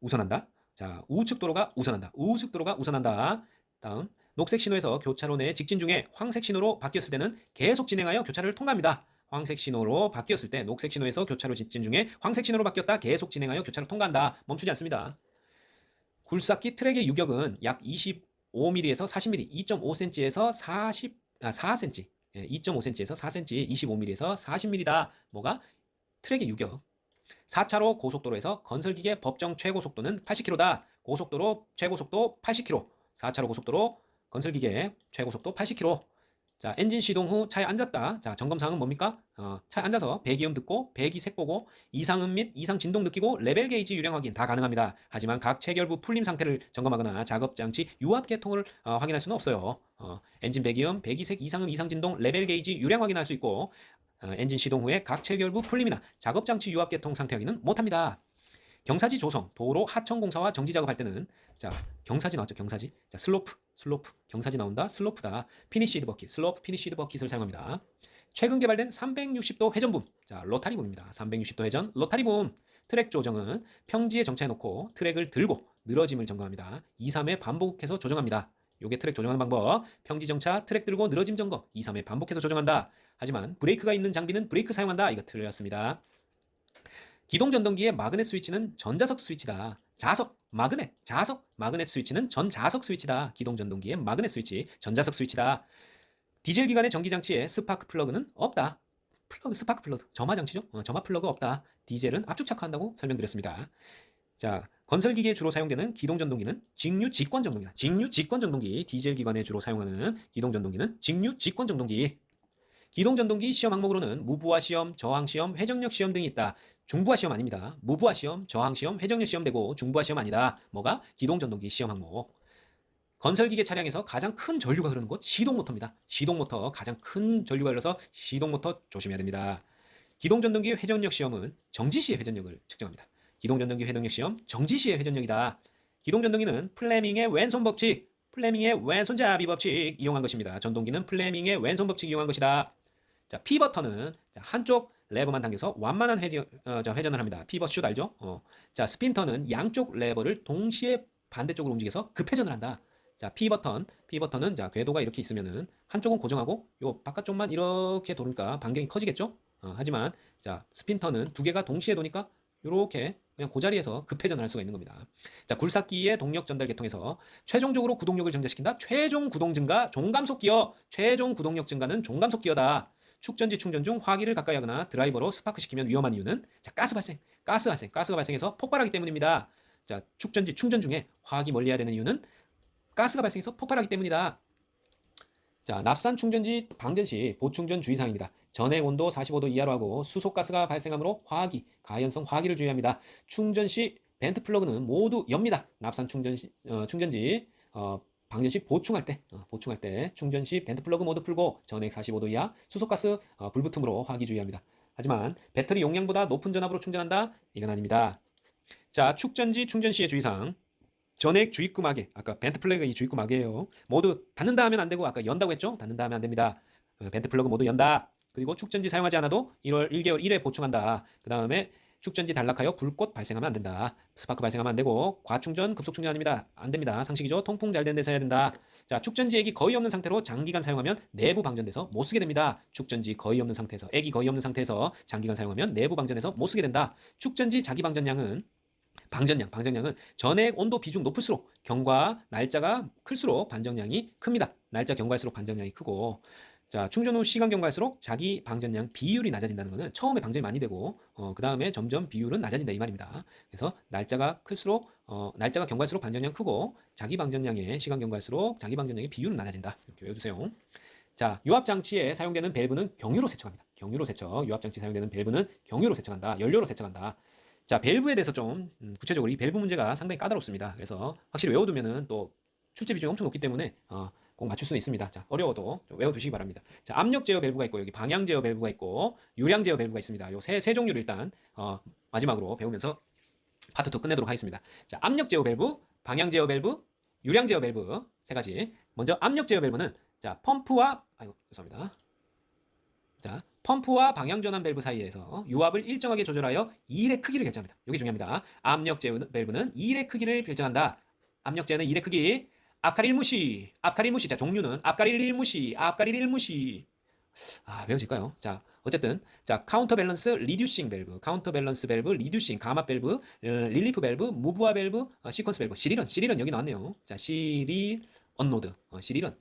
S1: 우선한다. 자, 우측 도로가 우선한다. 우측 도로가 우선한다. 다음, 녹색 신호에서 교차로 내 직진 중에 황색 신호로 바뀌었을 때는 계속 진행하여 교차로를 통과합니다. 황색 신호로 바뀌었을 때 녹색 신호에서 교차로 직진 중에 황색 신호로 바뀌었다. 계속 진행하여 교차로 통과한다. 멈추지 않습니다. 굴삭기 트랙의 유격은 약 25mm에서 40mm, 2.5cm에서 4cm, 2.5cm에서 4cm, 25mm에서 40mm다. 뭐가? 트랙의 유격. 4차로 고속도로에서 건설기계 법정 최고속도는 80km다. 고속도로 최고속도 80km. 4차로 고속도로 건설기계 최고속도 80km. 자, 엔진 시동 후 차에 앉았다. 자, 점검사항은 뭡니까? 차에 앉아서 배기음 듣고 배기 색 보고 이상음 및 이상 진동 느끼고 레벨 게이지 유량 확인 다 가능합니다. 하지만 각 체결부 풀림 상태를 점검하거나 작업장치 유압 계통을 확인할 수는 없어요. 엔진 배기음, 배기색, 이상음, 이상 진동, 레벨 게이지 유량 확인할 수 있고 엔진 시동 후에 각 체결부 풀림이나 작업장치 유압계통 상태 확인은 못합니다. 경사지 조성, 도로 하천공사와 정지 작업할 때는 자 경사지 나왔죠. 경사지. 자 슬로프, 경사지 나온다. 슬로프다. 피니시드 버킷, 슬로프 피니시드 버킷을 사용합니다. 최근 개발된 360도 회전붐, 자 로타리붐입니다. 360도 회전 로타리붐. 트랙 조정은 평지에 정차해놓고 트랙을 들고 늘어짐을 점검합니다. 2, 3회 반복해서 조정합니다. 요게 트랙 조정하는 방법. 평지 정차, 트랙 들고 늘어짐 점검 2, 3회 반복해서 조정한다. 하지만 브레이크가 있는 장비는 브레이크 사용한다. 이거 틀렸습니다. 기동전동기의 마그넷 스위치는 전자석 스위치다. 자석, 마그넷, 자석, 마그넷 스위치는 전자석 스위치다. 기동전동기의 마그넷 스위치, 전자석 스위치다. 디젤 기관의 전기장치에 스파크 플러그는 없다. 스파크 플러그, 점화 장치죠. 점화 플러그 없다. 디젤은 압축 착화한다고 설명드렸습니다. 자, 건설기계에 주로 사용되는 기동전동기는 직류 직권전동기다. 직류 직권전동기, 디젤 기관에 주로 사용하는 기동전동기는 직류 직권전동기. 기동전동기 시험 항목으로는 무부하 시험, 저항 시험, 회전력 시험 등이 있다. 중부하 시험 아닙니다. 무부하 시험, 저항 시험, 회전력 시험 되고 중부하 시험 아니다. 뭐가? 기동전동기 시험 항목. 건설기계 차량에서 가장 큰 전류가 흐르는 곳 시동모터입니다. 시동모터 가장 큰 전류가 흘러서 시동모터 조심해야 됩니다. 기동전동기 회전력 시험은 정지시의 회전력을 측정합니다. 기동전동기 회전력 시험 정지시의 회전력이다. 기동전동기는 플레밍의 왼손 법칙, 플레밍의 왼손잡이 법칙 이용한 것입니다. 전동기는 플레밍의 왼손 법칙 이용한 것이다. 자, 피버터는 한쪽 레버만 당겨서 완만한 회전을 합니다. 피벗 슛 알죠? 자, 스핀터는 양쪽 레버를 동시에 반대쪽으로 움직여서 급회전을 한다. 자, 피버턴은 자, 궤도가 이렇게 있으면은 한쪽은 고정하고 요 바깥쪽만 이렇게 도니까 반경이 커지겠죠? 하지만 자, 스핀터는 두 개가 동시에 도니까 이렇게 그냥 그 자리에서 급회전을 할 수가 있는 겁니다. 자, 굴삭기의 동력 전달 계통에서 최종적으로 구동력을 증가시킨다. 최종 구동 증가 종감속 기어. 최종 구동력 증가는 종감속 기어다. 축전지 충전 중 화기를 가까이 하거나 드라이버로 스파크 시키면 위험한 이유는 자, 가스가 발생해서 폭발하기 때문입니다. 자, 축전지 충전 중에 화기 멀리 해야 되는 이유는 가스가 발생해서 폭발하기 때문이다. 자, 납산 충전지 방전 시 보충전 주의사항입니다. 전액 온도 45도 이하로 하고 수소가스가 발생하므로 화기, 가연성 화기를 주의합니다. 충전 시 벤트 플러그는 모두 엽니다. 납산 충전지 방전 시 보충할 때 충전 시 벤트 플러그 모두 풀고 전액 45도 이하 수소가스 불붙음으로 화기 주의합니다. 하지만 배터리 용량보다 높은 전압으로 충전한다? 이건 아닙니다. 자, 축전지 충전 시의 주의사항. 전액 주입구 마개, 아까 벤트 플러그가 이 주입구 마개예요. 모두 닫는다 하면 안 되고 아까 연다고 했죠? 닫는다 하면 안 됩니다. 벤트 플러그 모두 연다. 그리고 축전지 사용하지 않아도 1개월 1회 보충한다. 그 다음에 축전지 단락하여 불꽃 발생하면 안 된다. 스파크 발생하면 안 되고 과충전, 급속충전 아닙니다. 안 됩니다. 상식이죠. 통풍 잘 된 데서 해야 된다. 자, 축전지 액이 거의 없는 상태로 장기간 사용하면 내부 방전돼서 못 쓰게 됩니다. 축전지 거의 없는 상태에서, 액이 거의 없는 상태에서 장기간 사용하면 내부 방전해서 못 쓰게 된다. 축전지 자기 방전량은 방전량은 전액 온도 비중 높을수록 경과 날짜가 클수록 반전량이 큽니다. 날짜 경과할수록 반전량이 크고, 자, 충전 후 시간 경과할수록 자기 방전량 비율이 낮아진다는 것은 처음에 방전이 많이 되고 그 다음에 점점 비율은 낮아진다 이 말입니다. 그래서 날짜가 클수록 날짜가 경과할수록 반전량 크고 자기 방전량의 시간 경과할수록 자기 방전량의 비율은 낮아진다. 이렇게 외워두세요. 자, 유압장치에 사용되는 밸브는 경유로 세척합니다. 경유로 세척. 유압장치 사용되는 밸브는 경유로 세척한다. 연료로 세척한다. 자, 밸브에 대해서 좀 구체적으로 이 밸브 문제가 상당히 까다롭습니다. 그래서 확실히 외워두면은 또 출제 비중이 엄청 높기 때문에 꼭 맞출 수는 있습니다. 자, 어려워도 좀 외워두시기 바랍니다. 자, 압력 제어 밸브가 있고 여기 방향 제어 밸브가 있고 유량 제어 밸브가 있습니다. 요 세 종류를 일단 마지막으로 배우면서 파트 2 끝내도록 하겠습니다. 자, 압력 제어 밸브, 방향 제어 밸브, 유량 제어 밸브 세 가지. 먼저 압력 제어 밸브는 자, 죄송합니다. 자, 펌프와 방향 전환 밸브 사이에서 유압을 일정하게 조절하여 2일의 크기를 결정합니다. 이게 중요합니다. 압력 제어 밸브는 2일의 크기를 결정한다. 압력 제어는 2일의 크기. 앞가리 1무시. 자, 종류는 앞가리 1무시, 앞가리 1무시. 외워질까요? 자, 어쨌든 자, 카운터 밸런스 리듀싱 밸브, 카운터 밸런스 밸브, 리듀싱 감압 밸브, 릴리프 밸브, 무브화 밸브, 시퀀스 밸브. 시리런 여기 나왔네요. 자, 시릴 언로드, 시리런.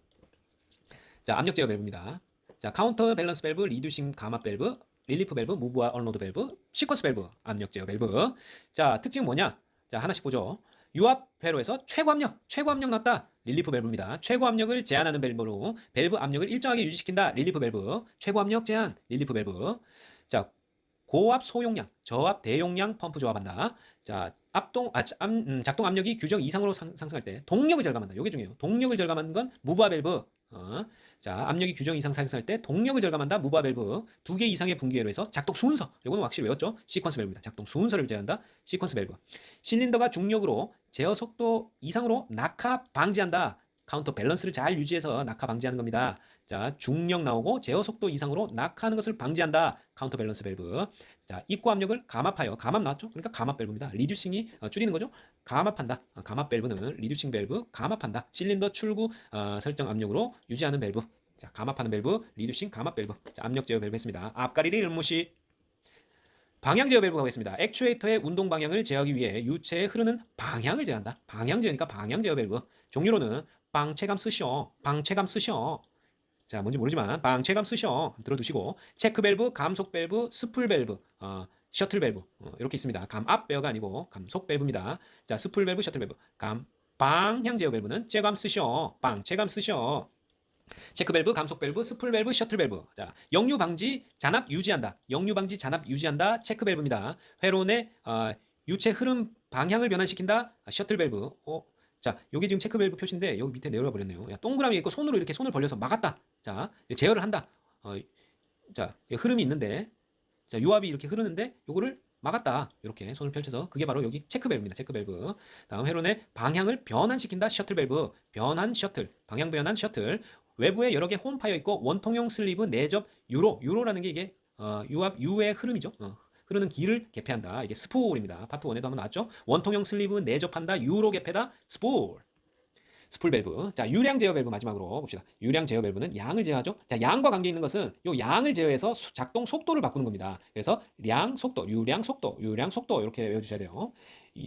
S1: 자, 압력 제어 밸브입니다. 자, 카운터 밸런스 밸브, 리듀싱 감압 밸브, 릴리프 밸브, 무브와 언로드 밸브, 시퀀스 밸브, 압력 제어 밸브. 자, 특징은 뭐냐? 자, 하나씩 보죠. 유압 회로에서 최고 압력 났다. 릴리프 밸브입니다. 최고 압력을 제한하는 밸브로 밸브 압력을 일정하게 유지시킨다. 릴리프 밸브. 최고 압력 제한, 릴리프 밸브. 자, 고압 소용량, 저압 대용량 펌프 조합한다. 자, 작동 압력이 규정 이상으로 상승할 때 동력을 절감한다. 이게 중요해요. 동력을 절감하는 건 무브화 밸브. 자, 압력이 규정 이상 상승할 때 동력을 절감한다. 무바 밸브. 2개 이상의 분기회로 해서 작동 순서. 이거는 확실히 외웠죠? 시퀀스 밸브입니다. 작동 순서를 제어한다. 시퀀스 밸브. 실린더가 중력으로 제어 속도 이상으로 낙하 방지한다. 카운터 밸런스를 잘 유지해서 낙하 방지하는 겁니다. 자, 중력 나오고 제어 속도 이상으로 낙하하는 것을 방지한다. 카운터 밸런스 밸브. 자, 입구 압력을 감압하여. 감압 나왔죠? 그러니까 감압 밸브입니다. 리듀싱이 줄이는 거죠? 감압한다. 감압 밸브는 리듀싱 밸브, 감압한다. 실린더 출구 설정 압력으로 유지하는 밸브. 자, 감압하는 밸브, 리듀싱 감압 밸브. 자, 압력 제어 밸브 했습니다. 앞가리를 무시. 방향 제어 밸브 가겠습니다. 액추에이터의 운동 방향을 제어하기 위해 유체의 흐르는 방향을 제어한다. 방향 제어니까 방향 제어 밸브. 종류로는 방체감 쓰셔. 방체감 쓰셔. 자, 뭔지 모르지만 방체감 쓰셔. 들어두시고 체크 밸브, 감속 밸브, 스풀 밸브, 셔틀 밸브 이렇게 있습니다. 감압 베어가 아니고 감속 밸브입니다. 자, 스풀 밸브, 셔틀 밸브. 방향 제어 밸브는 째감 쓰셔. 방체감 쓰셔. 체크 밸브, 감속 밸브, 스풀 밸브, 셔틀 밸브. 자, 역류 방지, 잔압 유지한다. 역류 방지, 잔압 유지한다. 체크 밸브입니다. 회론의 유체 흐름 방향을 변환시킨다. 셔틀 밸브. 자, 여기 지금 체크 밸브 표시인데 여기 밑에 내려와 버렸네요. 야, 동그라미 있고 손으로 이렇게 손을 벌려서 막았다. 자, 제어를 한다. 자, 흐름이 있는데, 자, 유압이 이렇게 흐르는데 요거를 막았다. 이렇게 손을 펼쳐서 그게 바로 여기 체크 밸브입니다. 체크 밸브. 다음 회론의 방향을 변환시킨다. 셔틀 밸브. 변환 셔틀. 방향 변환 셔틀. 외부에 여러 개 홈 파여 있고 원통형 슬리브 내접 유로라는 게 이게 유압 유의 흐름이죠. 흐르는 길을 개폐한다. 이게 스풀입니다. 파트 1에도 한번 나왔죠. 원통형 슬리브 내접한다. 유로 개폐다. 스풀 밸브. 자, 유량 제어 밸브 마지막으로 봅시다. 유량 제어 밸브는 양을 제어하죠. 자, 양과 관계 있는 것은 요 양을 제어해서 작동 속도를 바꾸는 겁니다. 그래서 량 속도, 유량 속도, 유량 속도 이렇게 외워주셔야 돼요.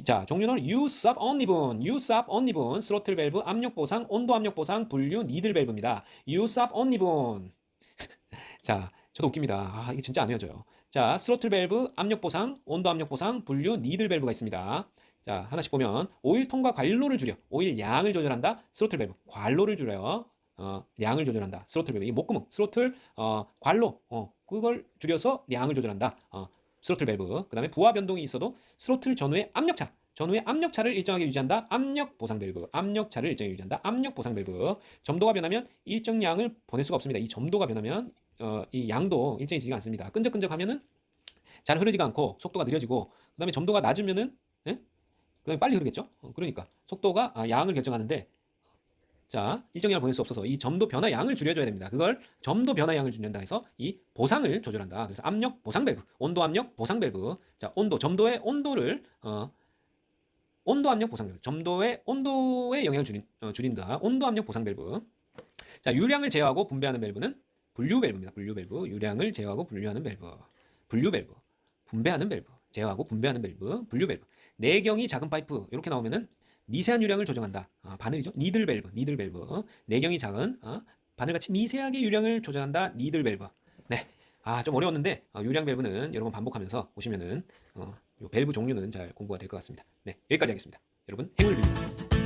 S1: 자, 종류는 U sub uneven, U sub uneven, 스로틀 밸브, 압력 보상, 온도 압력 보상, 분류, 니들 밸브입니다. U sub uneven. 자, 저도 웃깁니다. 이게 진짜 안 외워져요. 자, 스로틀 밸브, 압력 보상, 온도 압력 보상, 분류, 니들 밸브가 있습니다. 자, 하나씩 보면 오일 통과 관로를 줄여. 오일 양을 조절한다. 스로틀 밸브. 관로를 줄여요. 양을 조절한다. 스로틀 밸브. 이 목구멍. 스로틀 관로. 그걸 줄여서 양을 조절한다. 스로틀 밸브. 그다음에 부하 변동이 있어도 스로틀 전후의 압력차. 전후의 압력차를 일정하게 유지한다. 압력 보상 밸브. 압력차를 일정하게 유지한다. 압력 보상 밸브. 점도가 변하면 일정 양을 보낼 수가 없습니다. 이 점도가 변하면 이 양도 일정해지지가 않습니다. 끈적끈적하면은 잘 흐르지가 않고 속도가 느려지고 그다음에 점도가 낮으면은 예? 그다음에 빨리 흐르겠죠. 그러니까 속도가 양을 결정하는데 자, 일정량을 보낼 수 없어서 이 점도 변화 양을 줄여줘야 됩니다. 그걸 점도 변화 양을 줄인다 해서 이 보상을 조절한다. 그래서 압력 보상 밸브, 온도 압력 보상 밸브. 자, 온도, 점도의 온도를 온도 압력 보상 밸브, 점도의 온도의 영향을 줄인다. 온도 압력 보상 밸브. 자, 유량을 제어하고 분배하는 밸브는 분류 밸브입니다. 분류 밸브. 유량을 제어하고 분류하는 밸브. 분류 밸브. 분배하는 밸브. 제어하고 분배하는 밸브. 분류 밸브. 내경이 작은 파이프 이렇게 나오면은 미세한 유량을 조정한다. 바늘이죠. 니들 밸브. 니들 밸브. 내경이 작은 바늘같이 미세하게 유량을 조정한다. 니들 밸브. 네. 좀 어려웠는데 유량 밸브는 여러 번 반복하면서 보시면은 요 밸브 종류는 잘 공부가 될 것 같습니다. 네. 여기까지 하겠습니다. 여러분 행운을 빕니다.